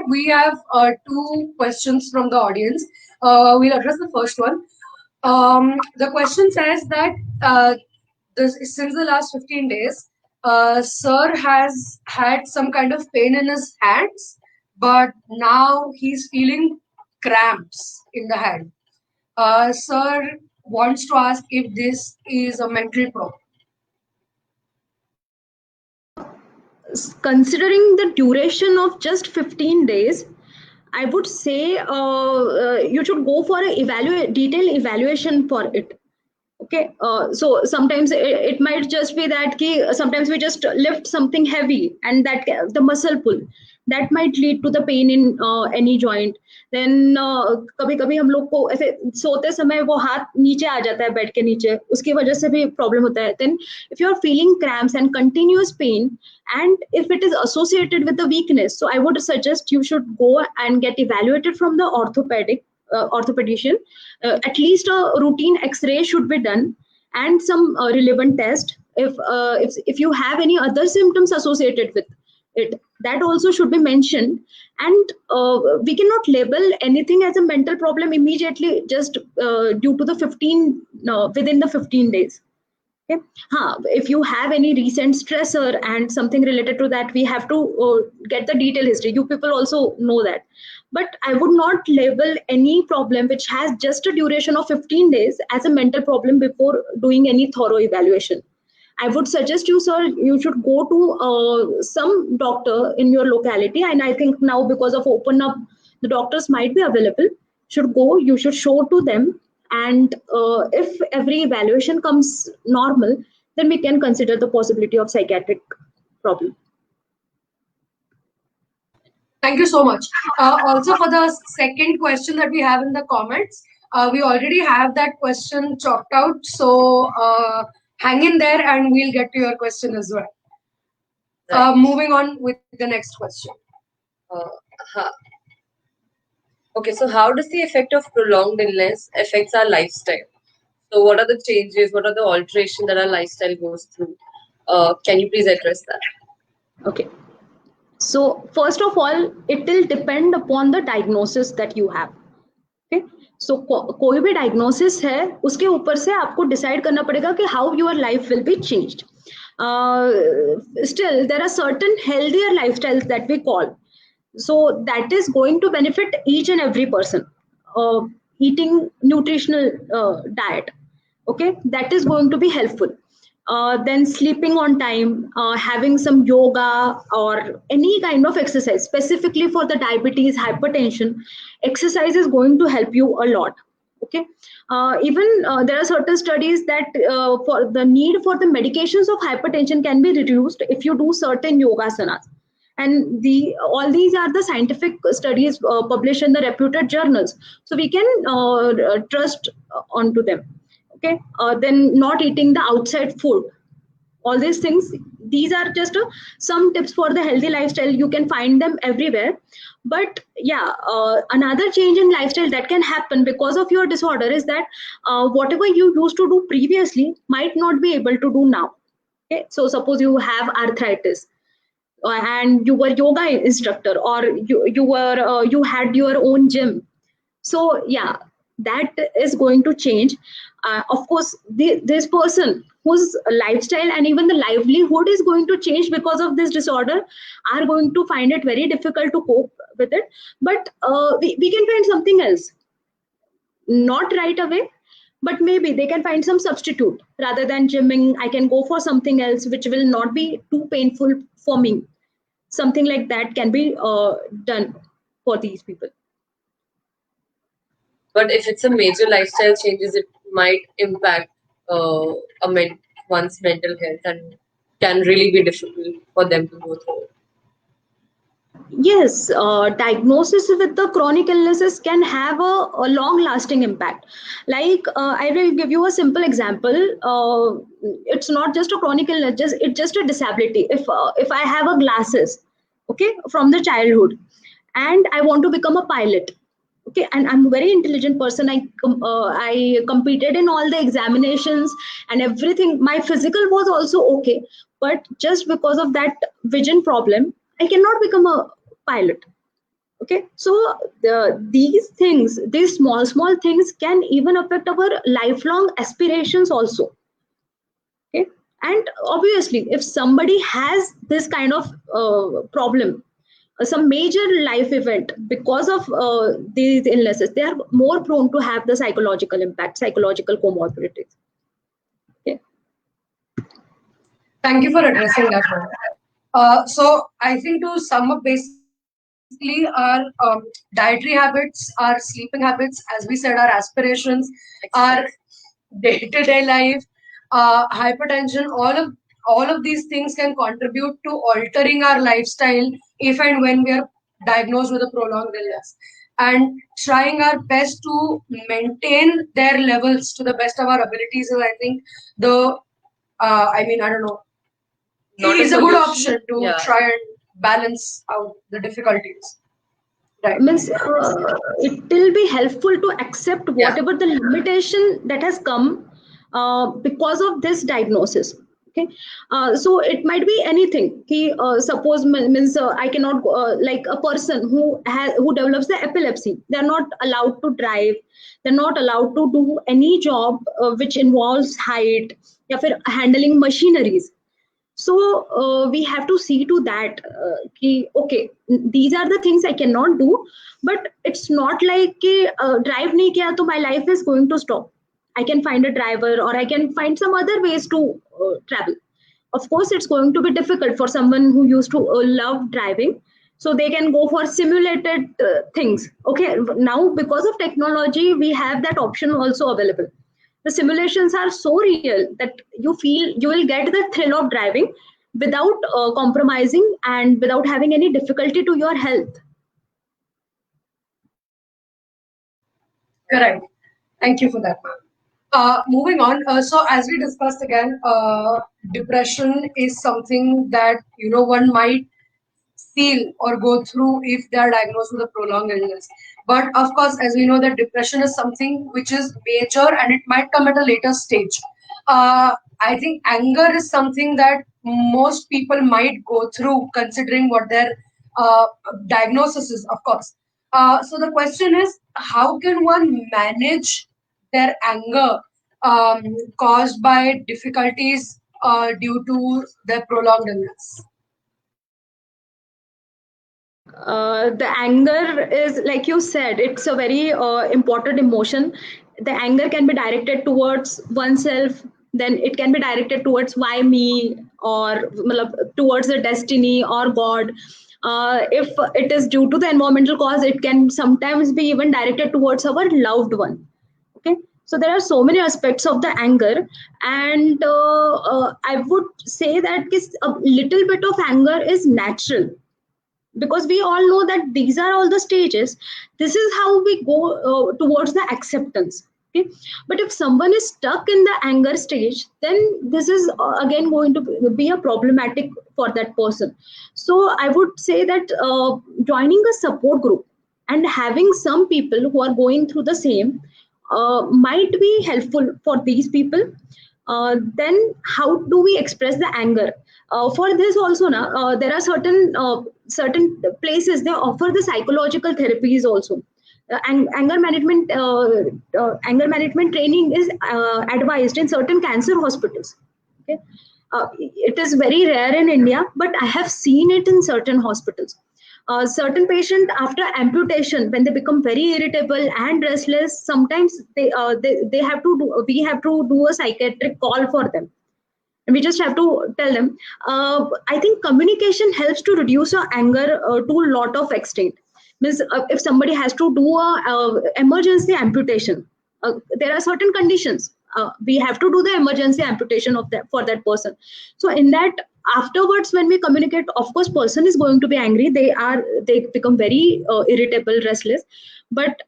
we have two questions from the audience. We'll address the first one. The question says that since the last 15 days, Sir has had some kind of pain in his hands, but now he's feeling cramps in the hand. Sir wants to ask if this is a mental problem. Considering the duration of just 15 days, I would say you should go for a detailed evaluation for it. Okay, so sometimes it might just be that sometimes we just lift something heavy and that the muscle pull that might lead to the pain in any joint. Then कभी कभी हम लोग को ऐसे सोते समय वो हाथ नीचे आ जाता है बेड के नीचे, उसकी वजह से भी प्रॉब्लम होता है. Then if you are feeling cramps and continuous pain, and if it is associated with the weakness, so I would suggest you should go and get evaluated from the orthopedician. At least a routine X-ray should be done and some relevant test. If you have any other symptoms associated with it, that also should be mentioned. And we cannot label anything as a mental problem immediately just due to the 15 within the 15 days. Okay. If you have any recent stressor and something related to that, we have to get the detailed history. You people also know that. But I would not label any problem which has just a duration of 15 days as a mental problem before doing any thorough evaluation. I would suggest you, sir, you should go to some doctor in your locality. And I think now because of open up, the doctors might be available. You should show to them. And if every evaluation comes normal, then we can consider the possibility of psychiatric problem. Thank you so much. Also, for the second question that we have in the comments, we already have that question chalked out. So hang in there and we'll get to your question as well. Right. Moving on with the next question. Okay, so how does the effect of prolonged illness affects our lifestyle? So what are the changes, what are the alterations that our lifestyle goes through? Can you please address that? Okay. So first of all, it will depend upon the diagnosis that you have. Okay. So कोई भी diagnosis है, उसके ऊपर से आपको decide करना पड़ेगा कि how your life will be changed. Still, there are certain healthier lifestyles that we call. So that is going to benefit each and every person. Eating nutritional diet, okay, that is going to be helpful. Then sleeping on time, having some yoga or any kind of exercise, specifically for the diabetes, hypertension, exercise is going to help you a lot. Okay, even there are certain studies that for the need for the medications of hypertension can be reduced if you do certain yogasanas. And all these are the scientific studies published in the reputed journals. So we can trust onto them. Okay. Then not eating the outside food. All these things, these are just some tips for the healthy lifestyle. You can find them everywhere. But yeah, another change in lifestyle that can happen because of your disorder is that whatever you used to do previously might not be able to do now. Okay. So suppose you have arthritis. And you were yoga instructor, or you had your own gym. So yeah, that is going to change. Of course, this person whose lifestyle and even the livelihood is going to change because of this disorder are going to find it very difficult to cope with it. But we can find something else, not right away, but maybe they can find some substitute. Rather than gymming, I can go for something else which will not be too painful for me. Something like that can be done for these people. But if it's a major lifestyle changes, it might impact one's mental health and can really be difficult for them to go through. Yes, diagnosis with the chronic illnesses can have a long-lasting impact. Like I will give you a simple example. It's not just a chronic illness; it's just a disability. If I have a glasses, okay, from the childhood, and I want to become a pilot, okay, and I'm a very intelligent person. I competed in all the examinations and everything. My physical was also okay, but just because of that vision problem, I cannot become a pilot. Okay, so these small things can even affect our lifelong aspirations also. Okay, and obviously if somebody has this kind of problem, some major life event because of these illnesses, they are more prone to have the psychological impact, psychological comorbidities. Okay. Thank you for addressing that one. So I think to sum up, basically our dietary habits, our sleeping habits, as we said, our aspirations, our day-to-day life, hypertension, all of these things can contribute to altering our lifestyle if and when we are diagnosed with a prolonged illness. And trying our best to maintain their levels to the best of our abilities is, I think, I don't know, it's a good option to try and balance out the difficulties. Right. Means it will be helpful to accept whatever the limitation that has come because of this diagnosis. Okay, so it might be anything. Suppose means I cannot like a person who develops the epilepsy. They are not allowed to drive. They're not allowed to do any job which involves height, or handling machineries. So we have to see to that. Okay, these are the things I cannot do, but it's not like drive nahi kiya to my life is going to stop. I can find a driver, or I can find some other ways to travel. Of course, it's going to be difficult for someone who used to love driving. So they can go for simulated things. Okay, now because of technology, we have that option also available. The simulations are so real that you feel you will get the thrill of driving without compromising and without having any difficulty to your health. Correct. Thank you for that, ma'am. Moving on. So as we discussed again, depression is something that one might feel or go through if they are diagnosed with a prolonged illness. But of course, as we know, that depression is something which is major and it might come at a later stage. I think anger is something that most people might go through, considering what their diagnosis is, of course. So the question is, how can one manage their anger caused by difficulties due to their prolonged illness? The anger is, like you said, it's a very important emotion. The anger can be directed towards oneself, then it can be directed towards why me, or towards the destiny or God. If it is due to the environmental cause, it can sometimes be even directed towards our loved one. Okay, so there are so many aspects of the anger, and I would say that a little bit of anger is natural, because we all know that these are all the stages. This is how we go towards the acceptance. Okay, but if someone is stuck in the anger stage, then this is again going to be a problematic for that person. So I would say that joining a support group and having some people who are going through the same might be helpful for these people. Then how do we express the anger? For this also, there are certain places they offer the psychological therapies also. Anger management training is advised in certain cancer hospitals. Okay, it is very rare in India, but I have seen it in certain hospitals. Certain patient after amputation, when they become very irritable and restless, sometimes they have to do, we have to do a psychiatric call for them. And we just have to tell them. I think communication helps to reduce our anger to a lot of extent. Means if somebody has to do a emergency amputation, there are certain conditions. We have to do the emergency amputation of that for that person. So in that, afterwards, when we communicate, of course, person is going to be angry. They become very irritable, restless. But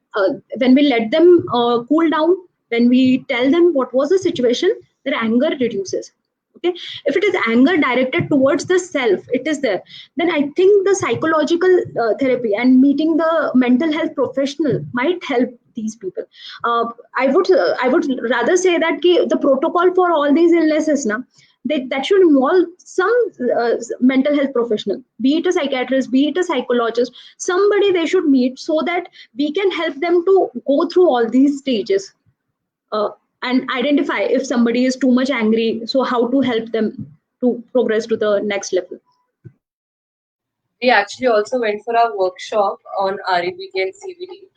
when we let them cool down, when we tell them what was the situation, their anger reduces. Okay, if it is anger directed towards the self, it is there. Then I think the psychological therapy and meeting the mental health professional might help these people. I would rather say that the protocol for all these illnesses now, that should involve some mental health professional, be it a psychiatrist, be it a psychologist, somebody they should meet, so that we can help them to go through all these stages. And identify if somebody is too much angry, so how to help them to progress to the next level. we actually also went for our workshop on REBT and CBT.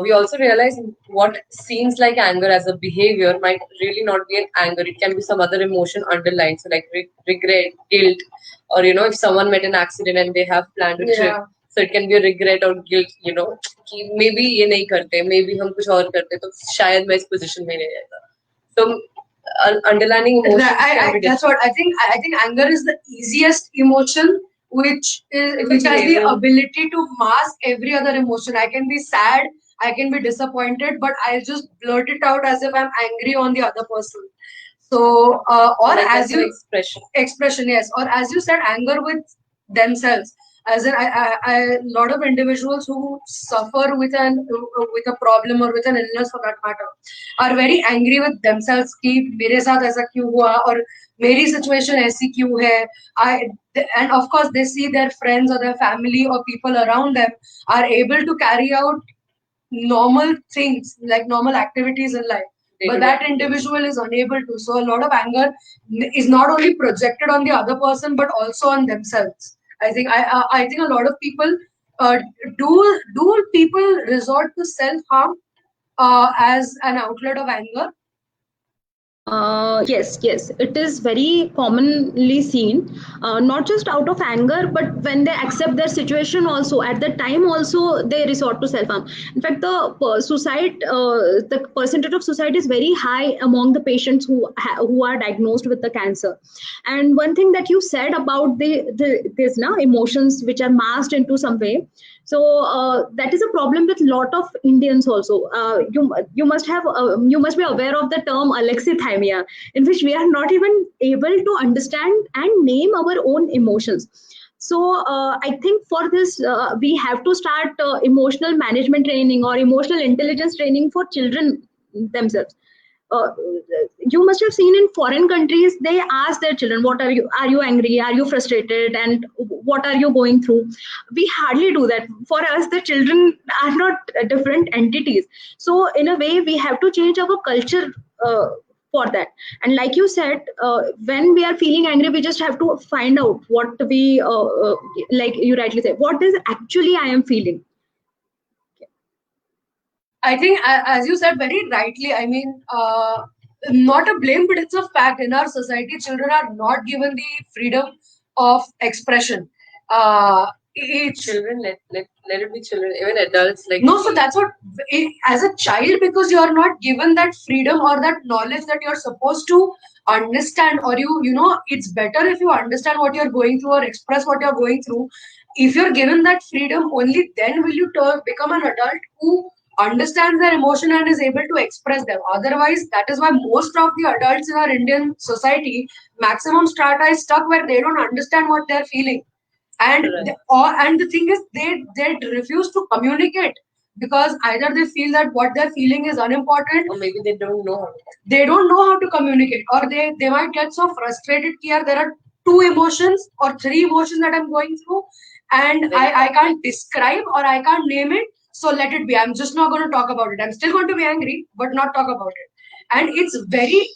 We also realized what seems like anger as a behavior might really not be an anger. It can be some other emotion underlying. So, like regret, guilt, or if someone met an accident and they have planned a trip. Yeah. So it can be a regret or guilt. कि maybe ये नहीं करते, maybe हम कुछ और करते, तो शायद मैं इस position में नहीं रहता. So underlying emotions can be That's what I think. I think anger is the easiest emotion, which has the ability to mask every other emotion. I can be sad, I can be disappointed, but I'll just blurt it out as if I'm angry on the other person. So, or like as you expression, yes, or as you said, anger with themselves. As in, a lot of individuals who suffer with a problem or with an illness for that matter are very angry with themselves कि मेरे साथ ऐसा क्यों हुआ और मेरी situation ऐसी क्यों है. And of course they see their friends or their family or people around them are able to carry out normal things like normal activities in life, but that individual is unable to. So a lot of anger is not only projected on the other person but also on themselves. I think I think a lot of people do people resort to self harm as an outlet of anger? Yes, it is very commonly seen, not just out of anger, but when they accept their situation also, at the time also they resort to self-harm. In fact, the percentage of suicide is very high among the patients who are diagnosed with the cancer. And one thing that you said about this now emotions which are masked into some way, so that is a problem with lot of Indians also. You must be aware of the term alexithymia, in which we are not even able to understand and name our own emotions. So I think for this we have to start emotional management training or emotional intelligence training for children themselves. You must have seen in foreign countries they ask their children, what are you angry, are you frustrated, and what are you going through. We hardly do that. For us, the children are not different entities. So in a way we have to change our culture for that. And like you said, when we are feeling angry, we just have to find out what we like you rightly said, what is actually I am feeling. I think, as you said very rightly, I mean, not a blame, but it's a fact. In our society, children are not given the freedom of expression. Children, let it be children, even adults. No, so that's what, as a child, because you are not given that freedom or that knowledge that you're supposed to understand, or it's better if you understand what you're going through or express what you're going through. If you're given that freedom, only then will you become an adult who understands their emotion and is able to express them. Otherwise, that is why most of the adults in our Indian society, maximum strata is stuck where they don't understand what they're feeling. And and the thing is, they refuse to communicate because either they feel that what they're feeling is unimportant, or maybe they don't know how to communicate, or they might get so frustrated here there are two emotions or three emotions that I'm going through, and I can't describe or I can't name it, so let it be. I'm just not going to talk about it. I'm still going to be angry, but not talk about it. And it's very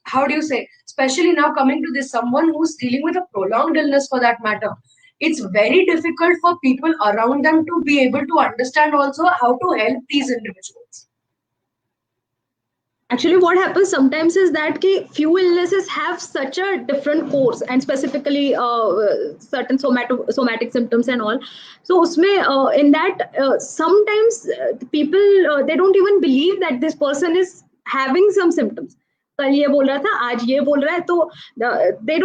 how do you say, especially now coming to this, someone who's dealing with a prolonged illness for that matter, it's very difficult for people around them to be able to understand also how to help these individuals. Actually, what happens sometimes is that few illnesses have such a different course, and specifically certain somatic symptoms and all. So in that sometimes people they don't even believe that this person is having some symptoms. कल ये बोल रहा था, आज ये बोल रहा है, तो they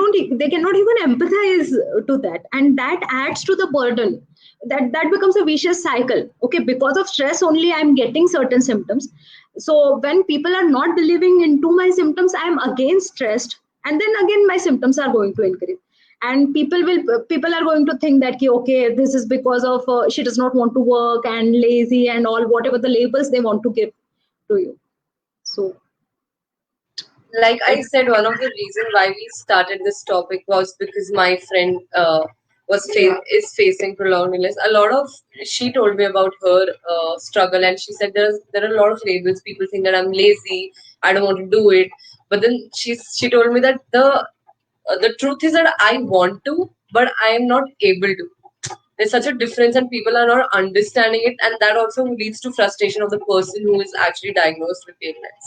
cannot even empathize to that, and that adds to the burden. That becomes a vicious cycle. Okay, because of stress only I'm getting certain symptoms. So when people are not believing into my symptoms, I am again stressed, and then again my symptoms are going to increase. And people are going to think that okay, this is because of she does not want to work and lazy and all, whatever the labels they want to give to you. So, like I said, one of the reasons why we started this topic was because my friend is facing prolonged illness. She told me about her struggle, and she said there are a lot of labels. People think that I'm lazy, I don't want to do it. But then she told me that the truth is that I want to, but I am not able to. There's such a difference, and people are not understanding it, and that also leads to frustration of the person who is actually diagnosed with the illness.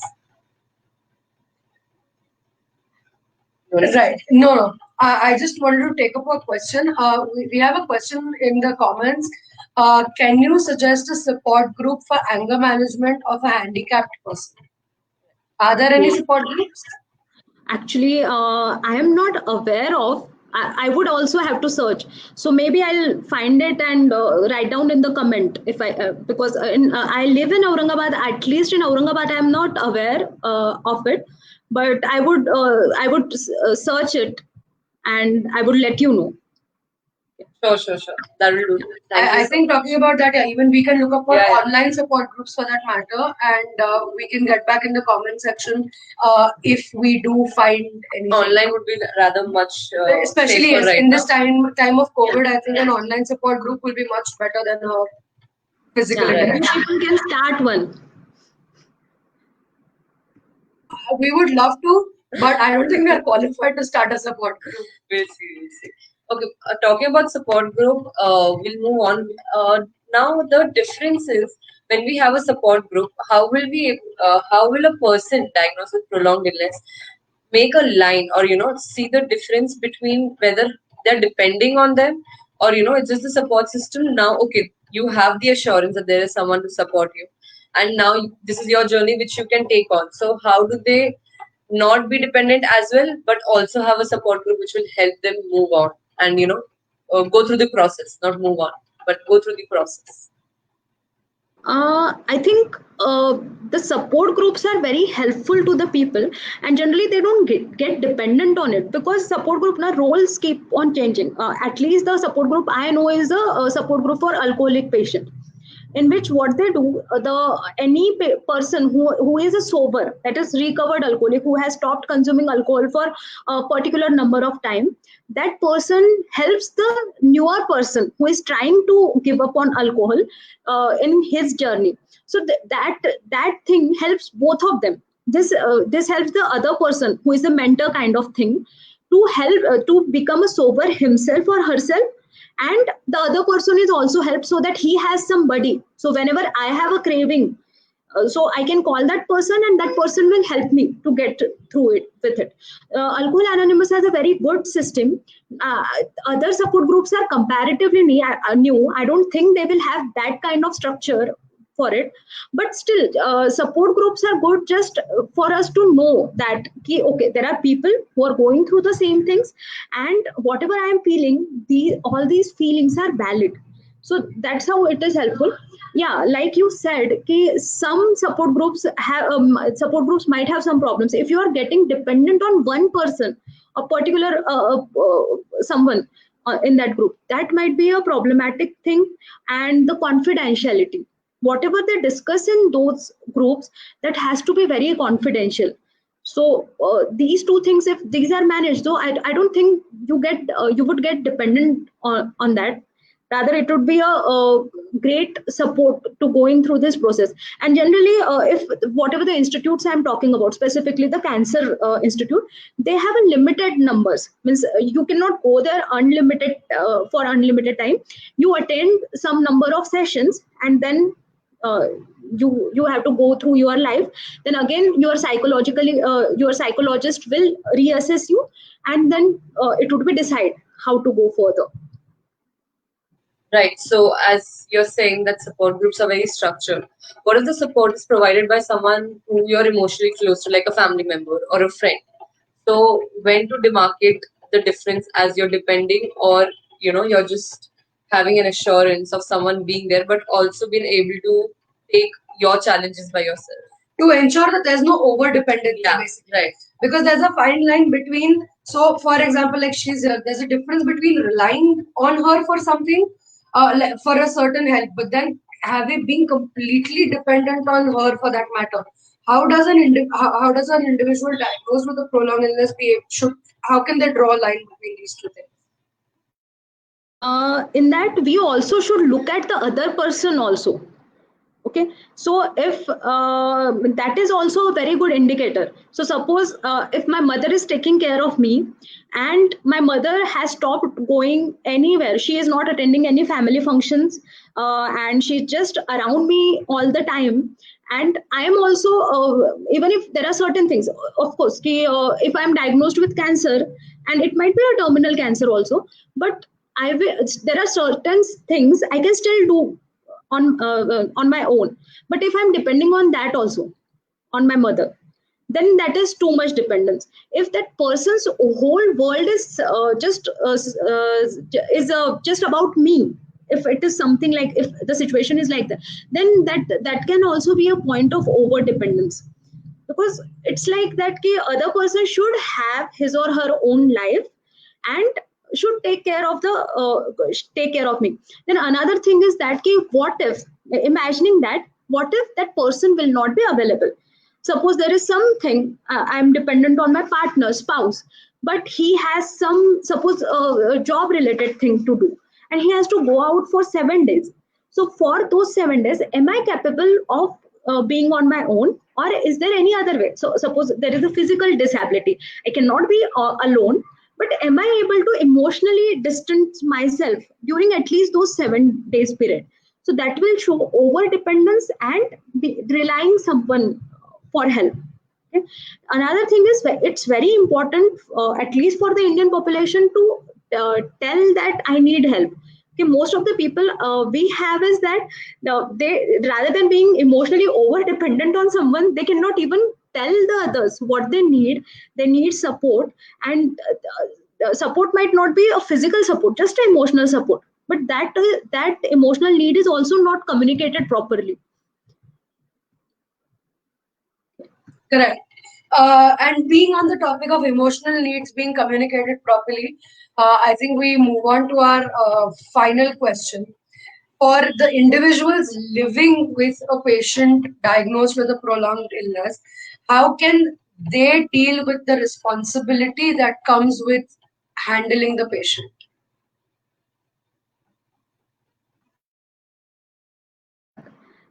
Right. No. I just wanted to take up a question. We have a question in the comments. Can you suggest a support group for anger management of a handicapped person? Are there any support groups? Actually, I am not aware of. I would also have to search. So maybe I'll find it and write down in the comment if I because I live in Aurangabad. At least in Aurangabad, I am not aware of it. But I would search it and I would let you know. Sure. That will do. I think talking about that, even we can look up for Yeah. online support groups for that matter, and we can get back in the comment section if we do find anything. Online would be rather much especially safer yes, right in now. this time of COVID. I think an online support group will be much better than a physical Yeah, you interaction. people can start one. We would love to, but I don't think we are qualified to start a support group. We'll see. Okay, talking about support group, we'll move on. Now the difference is when we have a support group, how will a person diagnosed with prolonged illness make a line, or see the difference between whether they're depending on them, or it's just the support system. Now, okay, you have the assurance that there is someone to support you, and now this is your journey which you can take on. So how do they not be dependent as well, but also have a support group which will help them move on and go through the process, not move on, but go through the process? I think the support groups are very helpful to the people, and generally they don't get dependent on it because support group now roles keep on changing. At least the support group I know is the support group for alcoholic patient, in which what they do, person who is a sober, that is recovered alcoholic, who has stopped consuming alcohol for a particular number of time, that person helps the newer person who is trying to give up on alcohol in his journey. So that thing helps both of them. This helps the other person who is a mentor kind of thing to help to become a sober himself or herself, and the other person is also helped so that he has somebody. So whenever I have a craving, so I can call that person and that person will help me to get through it with it. Alcohol Anonymous has a very good system. Other support groups are comparatively new. I don't think they will have that kind of structure for it, but still support groups are good just for us to know that okay, there are people who are going through the same things, and whatever I am feeling, all these feelings are valid. So that's how it is helpful. Yeah, like you said, some support groups might have some problems. If you are getting dependent on one person, a particular someone in that group, that might be a problematic thing. And the confidentiality, whatever they discuss in those groups, that has to be very confidential. So these two things, if these are managed, so I don't think you would get dependent on that. Rather, it would be a great support to going through this process. And generally, if whatever the institutes I'm talking about, specifically the Cancer Institute, they have a limited numbers. Means you cannot go there unlimited for unlimited time. You attend some number of sessions, and then you have to go through your life. Then again, your psychologist will reassess you, and then it would be decide how to go further. Right. So as you're saying that support groups are very structured, what if the support is provided by someone who you're emotionally close to, like a family member or a friend? So when to demarcate the difference, as you're depending, or you're just having an assurance of someone being there, but also being able to take your challenges by yourself. To ensure that there's no over dependency, basically. Right. Because there's a fine line between, so for example, like she's here, there's a difference between relying on her for something, for a certain help, but then having been completely dependent on her for that matter. How does an individual diagnosed with a prolonged illness how can they draw a line between these two things? In that, we also should look at the other person also. Okay, so if that is also a very good indicator. So suppose if my mother is taking care of me and my mother has stopped going anywhere, she is not attending any family functions, and she's just around me all the time, and I am also even if there are certain things, of course if I am diagnosed with cancer, and it might be a terminal cancer also, but there are certain things I can still do on my own. But if I'm depending on that also, on my mother, then that is too much dependence. If that person's whole world is just about me, if it is something like, if the situation is like that, then that can also be a point of over dependence. Because it's like that ki other person should have his or her own life and should take care of me. Then another thing is that ki what if, imagining that, what if that person will not be available? Suppose there is something, I'm dependent on my partner, spouse, but he has some, suppose a job related thing to do, and he has to go out for 7 days. So for those 7 days, am I capable of being on my own, or is there any other way? So suppose there is a physical disability, I cannot be alone, but am I able to emotionally distance myself during at least those 7 days period? So that will show over dependence and relying someone for help. Okay. Another thing is, it's very important, at least for the Indian population, to tell that I need help. Okay, most of the people we have is that they, rather than being emotionally over dependent on someone, they cannot even tell the others what they need. They need support, and support might not be a physical support, just emotional support, but that emotional need is also not communicated properly. Correct. And being on the topic of emotional needs being communicated properly, I think we move on to our final question. For the individuals living with a patient diagnosed with a prolonged illness, how can they deal with the responsibility that comes with handling the patient?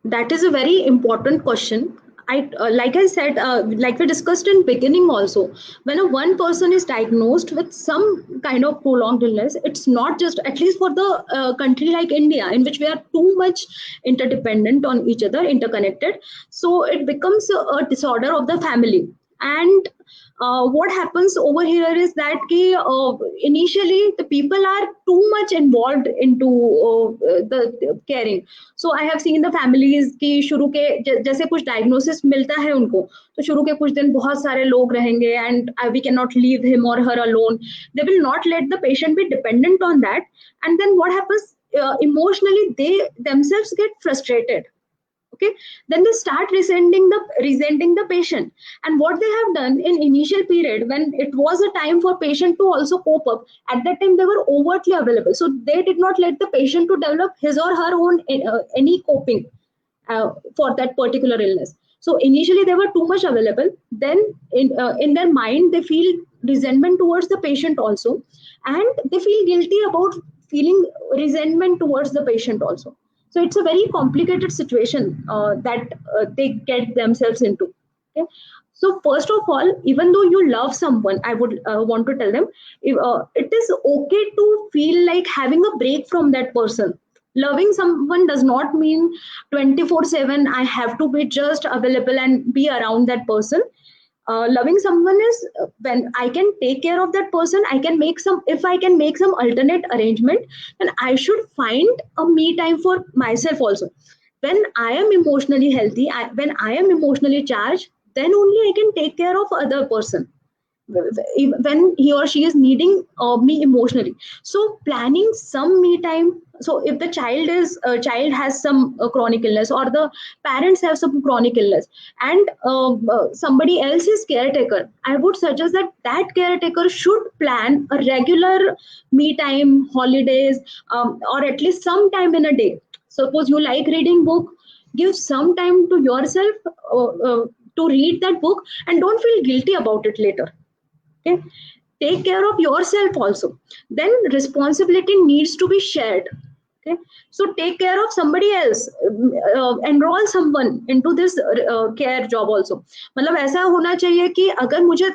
That is a very important question. Like I said, like we discussed in beginning also, when a one person is diagnosed with some kind of prolonged illness, it's not just, at least for the country like India, in which we are too much interdependent on each other, interconnected. So it becomes a disorder of the family. And what happens over here is that initially the people are too much involved into the caring. So I have seen the families कि शुरू के जैसे कुछ diagnosis मिलता है उनको, तो शुरू के कुछ दिन बहुत सारे लोग रहेंगे, and we cannot leave him or her alone. They will not let the patient be dependent on that. And then what happens, emotionally they themselves get frustrated. Okay, then they start resenting the patient. And what they have done in initial period, when it was a time for patient to also cope up, at that time they were overtly available, so they did not let the patient to develop his or her own any coping for that particular illness. So initially they were too much available, then in their mind they feel resentment towards the patient also, and they feel guilty about feeling resentment towards the patient also. So it's a very complicated situation that they get themselves into. Okay. So first of all, even though you love someone, I would want to tell them, it is okay to feel like having a break from that person. Loving someone does not mean 24/7 I have to be just available and be around that person. Loving someone is when I can take care of that person. I can make some, if I can make some alternate arrangement, then I should find a me time for myself also. When I am emotionally healthy, when I am emotionally charged, then only I can take care of other person when he or she is needing me emotionally. So planning some me time. So if the child has some chronic illness, or the parents have some chronic illness, and somebody else is caretaker, I would suggest that that caretaker should plan a regular me time, holidays, or at least some time in a day. Suppose you like reading book, give some time to yourself to read that book, and don't feel guilty about it later. Okay, take care of yourself also. Then responsibility needs to be shared. Okay, so take care of somebody else, enroll someone into this care job also. मतलब ऐसा होना चाहिए कि अगर मुझे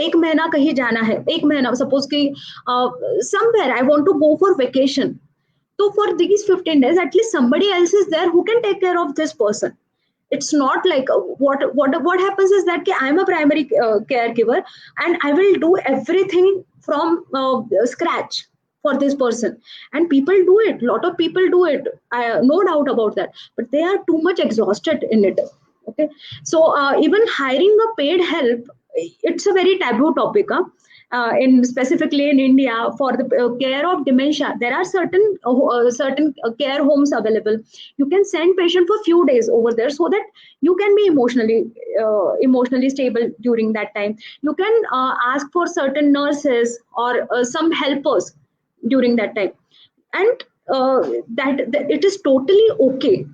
एक महीना कहीं जाना है, एक महीना सपोज कि somewhere I want to go for vacation, so for these 15 days at least somebody else is there who can take care of this person. It's not like what happens is that I'm a primary caregiver and I will do everything from scratch for this person, and people do it, lot of people do it, no doubt about that, but they are too much exhausted in it. Okay, so even hiring a paid help, it's a very taboo topic, huh? In specifically in India for the care of dementia, there are certain care homes available. You can send patient for few days over there so that you can be emotionally stable during that time. You can ask for certain nurses or some helpers during that time, and that it is totally okay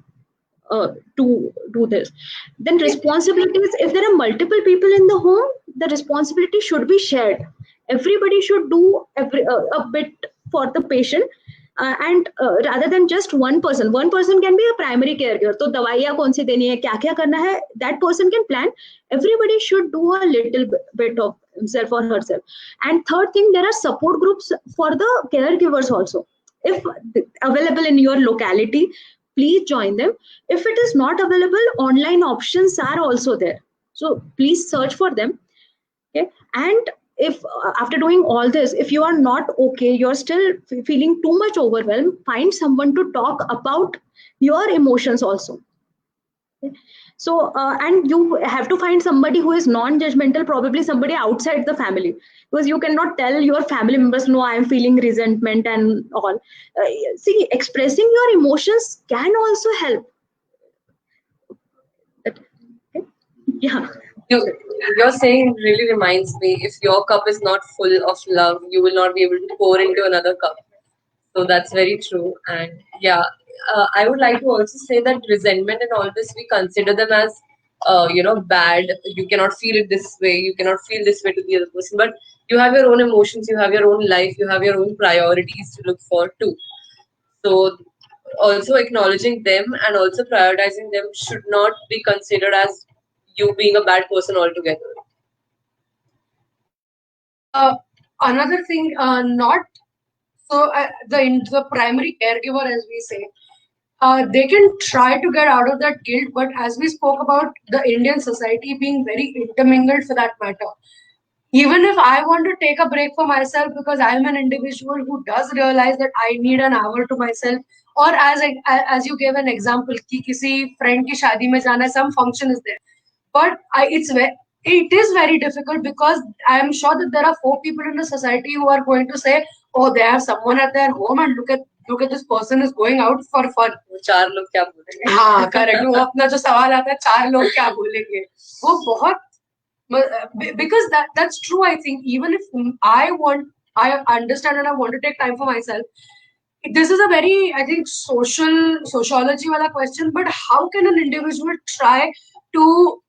to do this. Then responsibilities, if there are multiple people in the home, the responsibility should be shared. Everybody should do a bit for the patient, and rather than just one person can be a primary caregiver. तो दवाइयाँ कौन सी देनी है, क्या क्या करना है, that person can plan. Everybody should do a little bit of himself or herself. And third thing, there are support groups for the caregivers also. If available in your locality, please join them. If it is not available, online options are also there, so please search for them. Okay, and if after doing all this, if you are not okay, you're still feeling too much overwhelmed, find someone to talk about your emotions also. Okay? So and you have to find somebody who is non-judgmental, probably somebody outside the family, because you cannot tell your family members, no, I am feeling resentment and all. See, expressing your emotions can also help. Okay? Yeah. You're saying really reminds me, if your cup is not full of love, you will not be able to pour into another cup. So that's very true. And yeah, I would like to also say that resentment and all this, we consider them as, bad. You cannot feel it this way. You cannot feel this way to the other person. But you have your own emotions. You have your own life. You have your own priorities to look for too. So also acknowledging them and also prioritizing them should not be considered as you being a bad person altogether. Another thing, not so the primary caregiver, as we say, they can try to get out of that guilt, but as we spoke about the Indian society being very intermingled for that matter, even if I want to take a break for myself because I'm an individual who does realize that I need an hour to myself, or as you gave an example, कि किसी friend की शादी में जाना है, some function is there, but it is very difficult because I am sure that there are 4 people in the society who are going to say, oh, they have someone at their home and look at this person is going out for fun. चार लोग क्या बोलेंगे? हाँ, correct. वो अपना जो सवाल आता है, 4 लोग क्या बोलेंगे, वो बहुत, because that's true. I think even if I understand and I want to take time for myself, this is a very, I think, sociology wala question, but how can an individual try to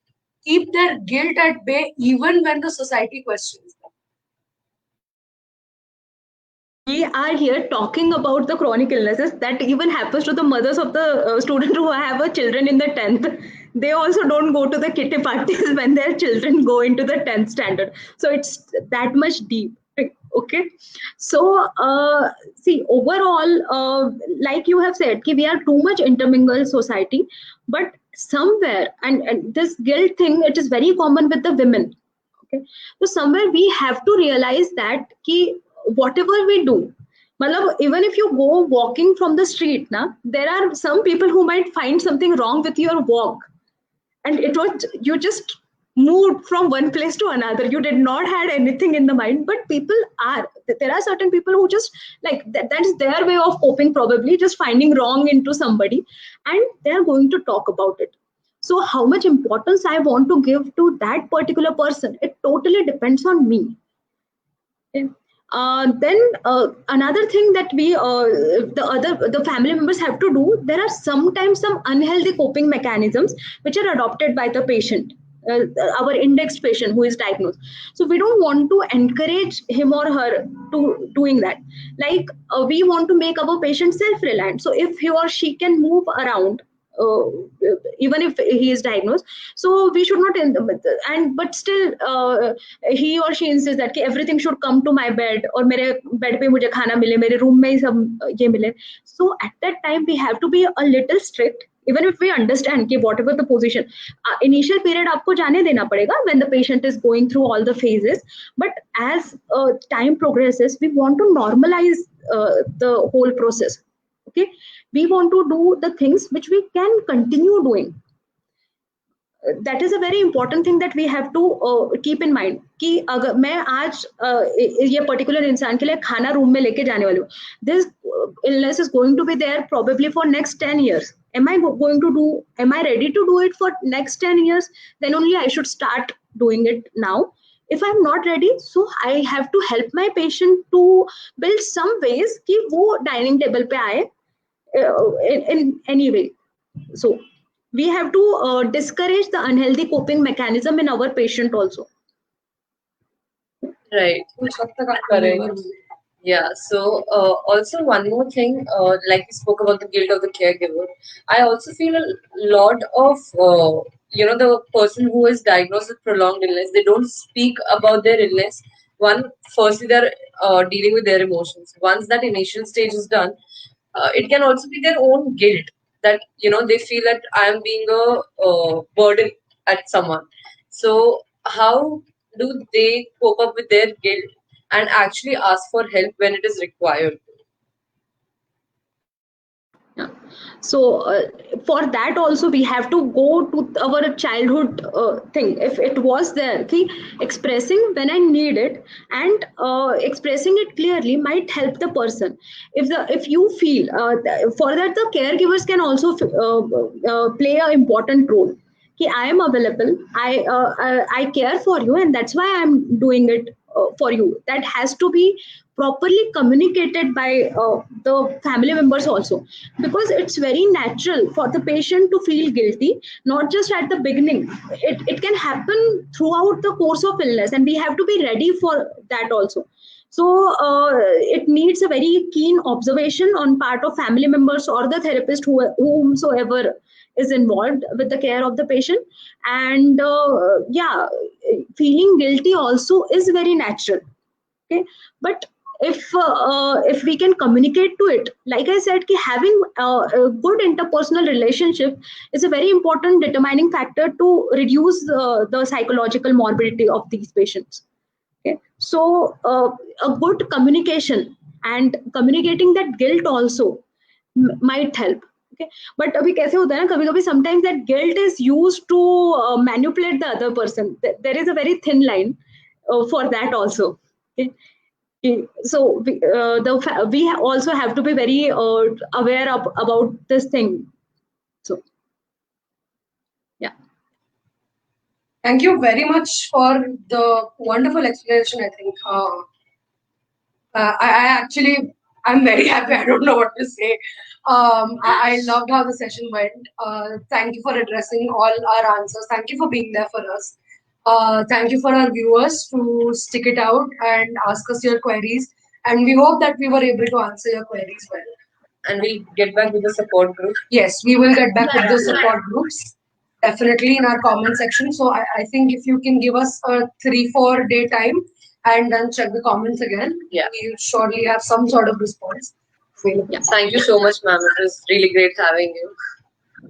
keep their guilt at bay even when the society questions them? We are here talking about the chronic illnesses that even happens to the mothers of the students who have a children in the 10th. They also don't go to the kitty parties when their children go into the 10th standard. So it's that much deep. Okay, so see, overall, like you have said, we are too much intermingled society, but somewhere, and this guilt thing, it is very common with the women. Okay, so somewhere we have to realize that whatever we do, even if you go walking from the street, there are some people who might find something wrong with your walk, and you just moved from one place to another. You did not had anything in the mind, but there are certain people who just like that is their way of coping, probably just finding wrong into somebody, and they are going to talk about it. So how much importance I want to give to that particular person, it totally depends on me. Okay. Then another thing that the family members have to do, there are sometimes some unhealthy coping mechanisms which are adopted by the patient. our index patient who is diagnosed. So we don't want to encourage him or her to doing that. Like we want to make our patient self-reliant. So if he or she can move around, uh, even if he is diagnosed, so we should not and but still he or she insists that कि everything should come to my bed और मेरे bed पे मुझे खाना मिले, मेरे room में ही सब ये मिले. So at that time we have to be a little strict, even if we understand कि whatever the position, initial period आपको जाने देना पड़ेगा when the patient is going through all the phases. But as time progresses, we want to normalize the whole process. Okay, we want to do the things which we can continue doing. That is a very important thing that we have to keep in mind कि अगर मैं आज ये particular इंसान के लिए खाना room में लेके जाने वाली हूँ, this illness is going to be there probably for next 10 years. Am I ready to do it for next 10 years? Then only I should start doing it now. If I'm not ready, so I have to help my patient to build some ways कि वो dining table पे आए in any way. So we have to discourage the unhealthy coping mechanism in our patient also. Right. Correct. Yeah. So also one more thing, like we spoke about the guilt of the caregiver. I also feel a lot of the person who is diagnosed with prolonged illness, they don't speak about their illness. Firstly, they're dealing with their emotions. Once that initial stage is done, it can also be their own guilt that they feel that I am being a burden at someone. So how do they cope up with their guilt and actually ask for help when it is required? Yeah. So for that also we have to go to our childhood thing. If it was there, okay, expressing when I need it and expressing it clearly might help the person. If you feel for that, the caregivers can also play an important role. I am available, I care for you, and that's why I'm doing it for you. That has to be properly communicated by the family members also, because it's very natural for the patient to feel guilty, not just at the beginning. It can happen throughout the course of illness, and we have to be ready for that also. So it needs a very keen observation on part of family members or the therapist, whomsoever is involved with the care of the patient. And feeling guilty also is very natural. Okay, but if we can communicate to it, like I said, having a good interpersonal relationship is a very important determining factor to reduce the psychological morbidity of these patients. Okay, so a good communication and communicating that guilt also might help. Okay, but अभी कैसे होता है ना, कभी-कभी sometimes that guilt is used to manipulate the other person. There is a very thin line for that also. Okay. So we also have to be very aware about this thing. So yeah. Thank you very much for the wonderful explanation. I think I'm very happy. I don't know what to say. I loved how the session went. Thank you for addressing all our answers. Thank you for being there for us. Thank you for our viewers to stick it out and ask us your queries. And we hope that we were able to answer your queries well. And we'll get back with the support group. Yes, we will get back with the support groups. Definitely in our comment section. So I think if you can give us a 3-4 day time and then check the comments again, we'll surely have some sort of response. Yeah. Thank you so much, ma'am. It was really great having you.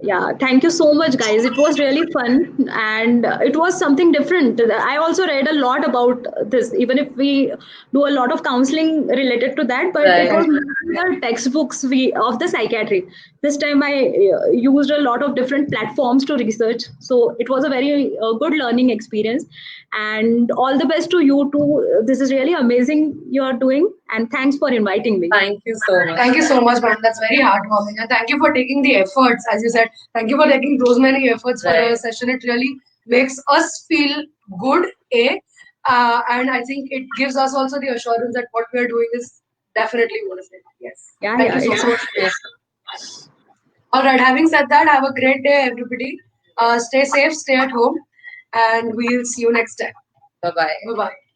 Yeah, thank you so much, guys. It was really fun, and it was something different. I also read a lot about this, even if we do a lot of counseling related to that, but it was the textbooks of the psychiatry. This time I used a lot of different platforms to research, so it was a very good learning experience. And all the best to you too. This is really amazing you're doing, and thanks for inviting me. Thank you so much. Thank you so much, ma'am. That's very heartwarming, and thank you for taking the efforts. As you said, thank you for taking those many efforts for the session. It really makes us feel good, and I think it gives us also the assurance that what we are doing is definitely worth it. Yes. Yeah. Thank you so much. Yes. All right. Having said that, have a great day, everybody. Stay safe. Stay at home. and we'll see you next time. Bye bye. Bye bye.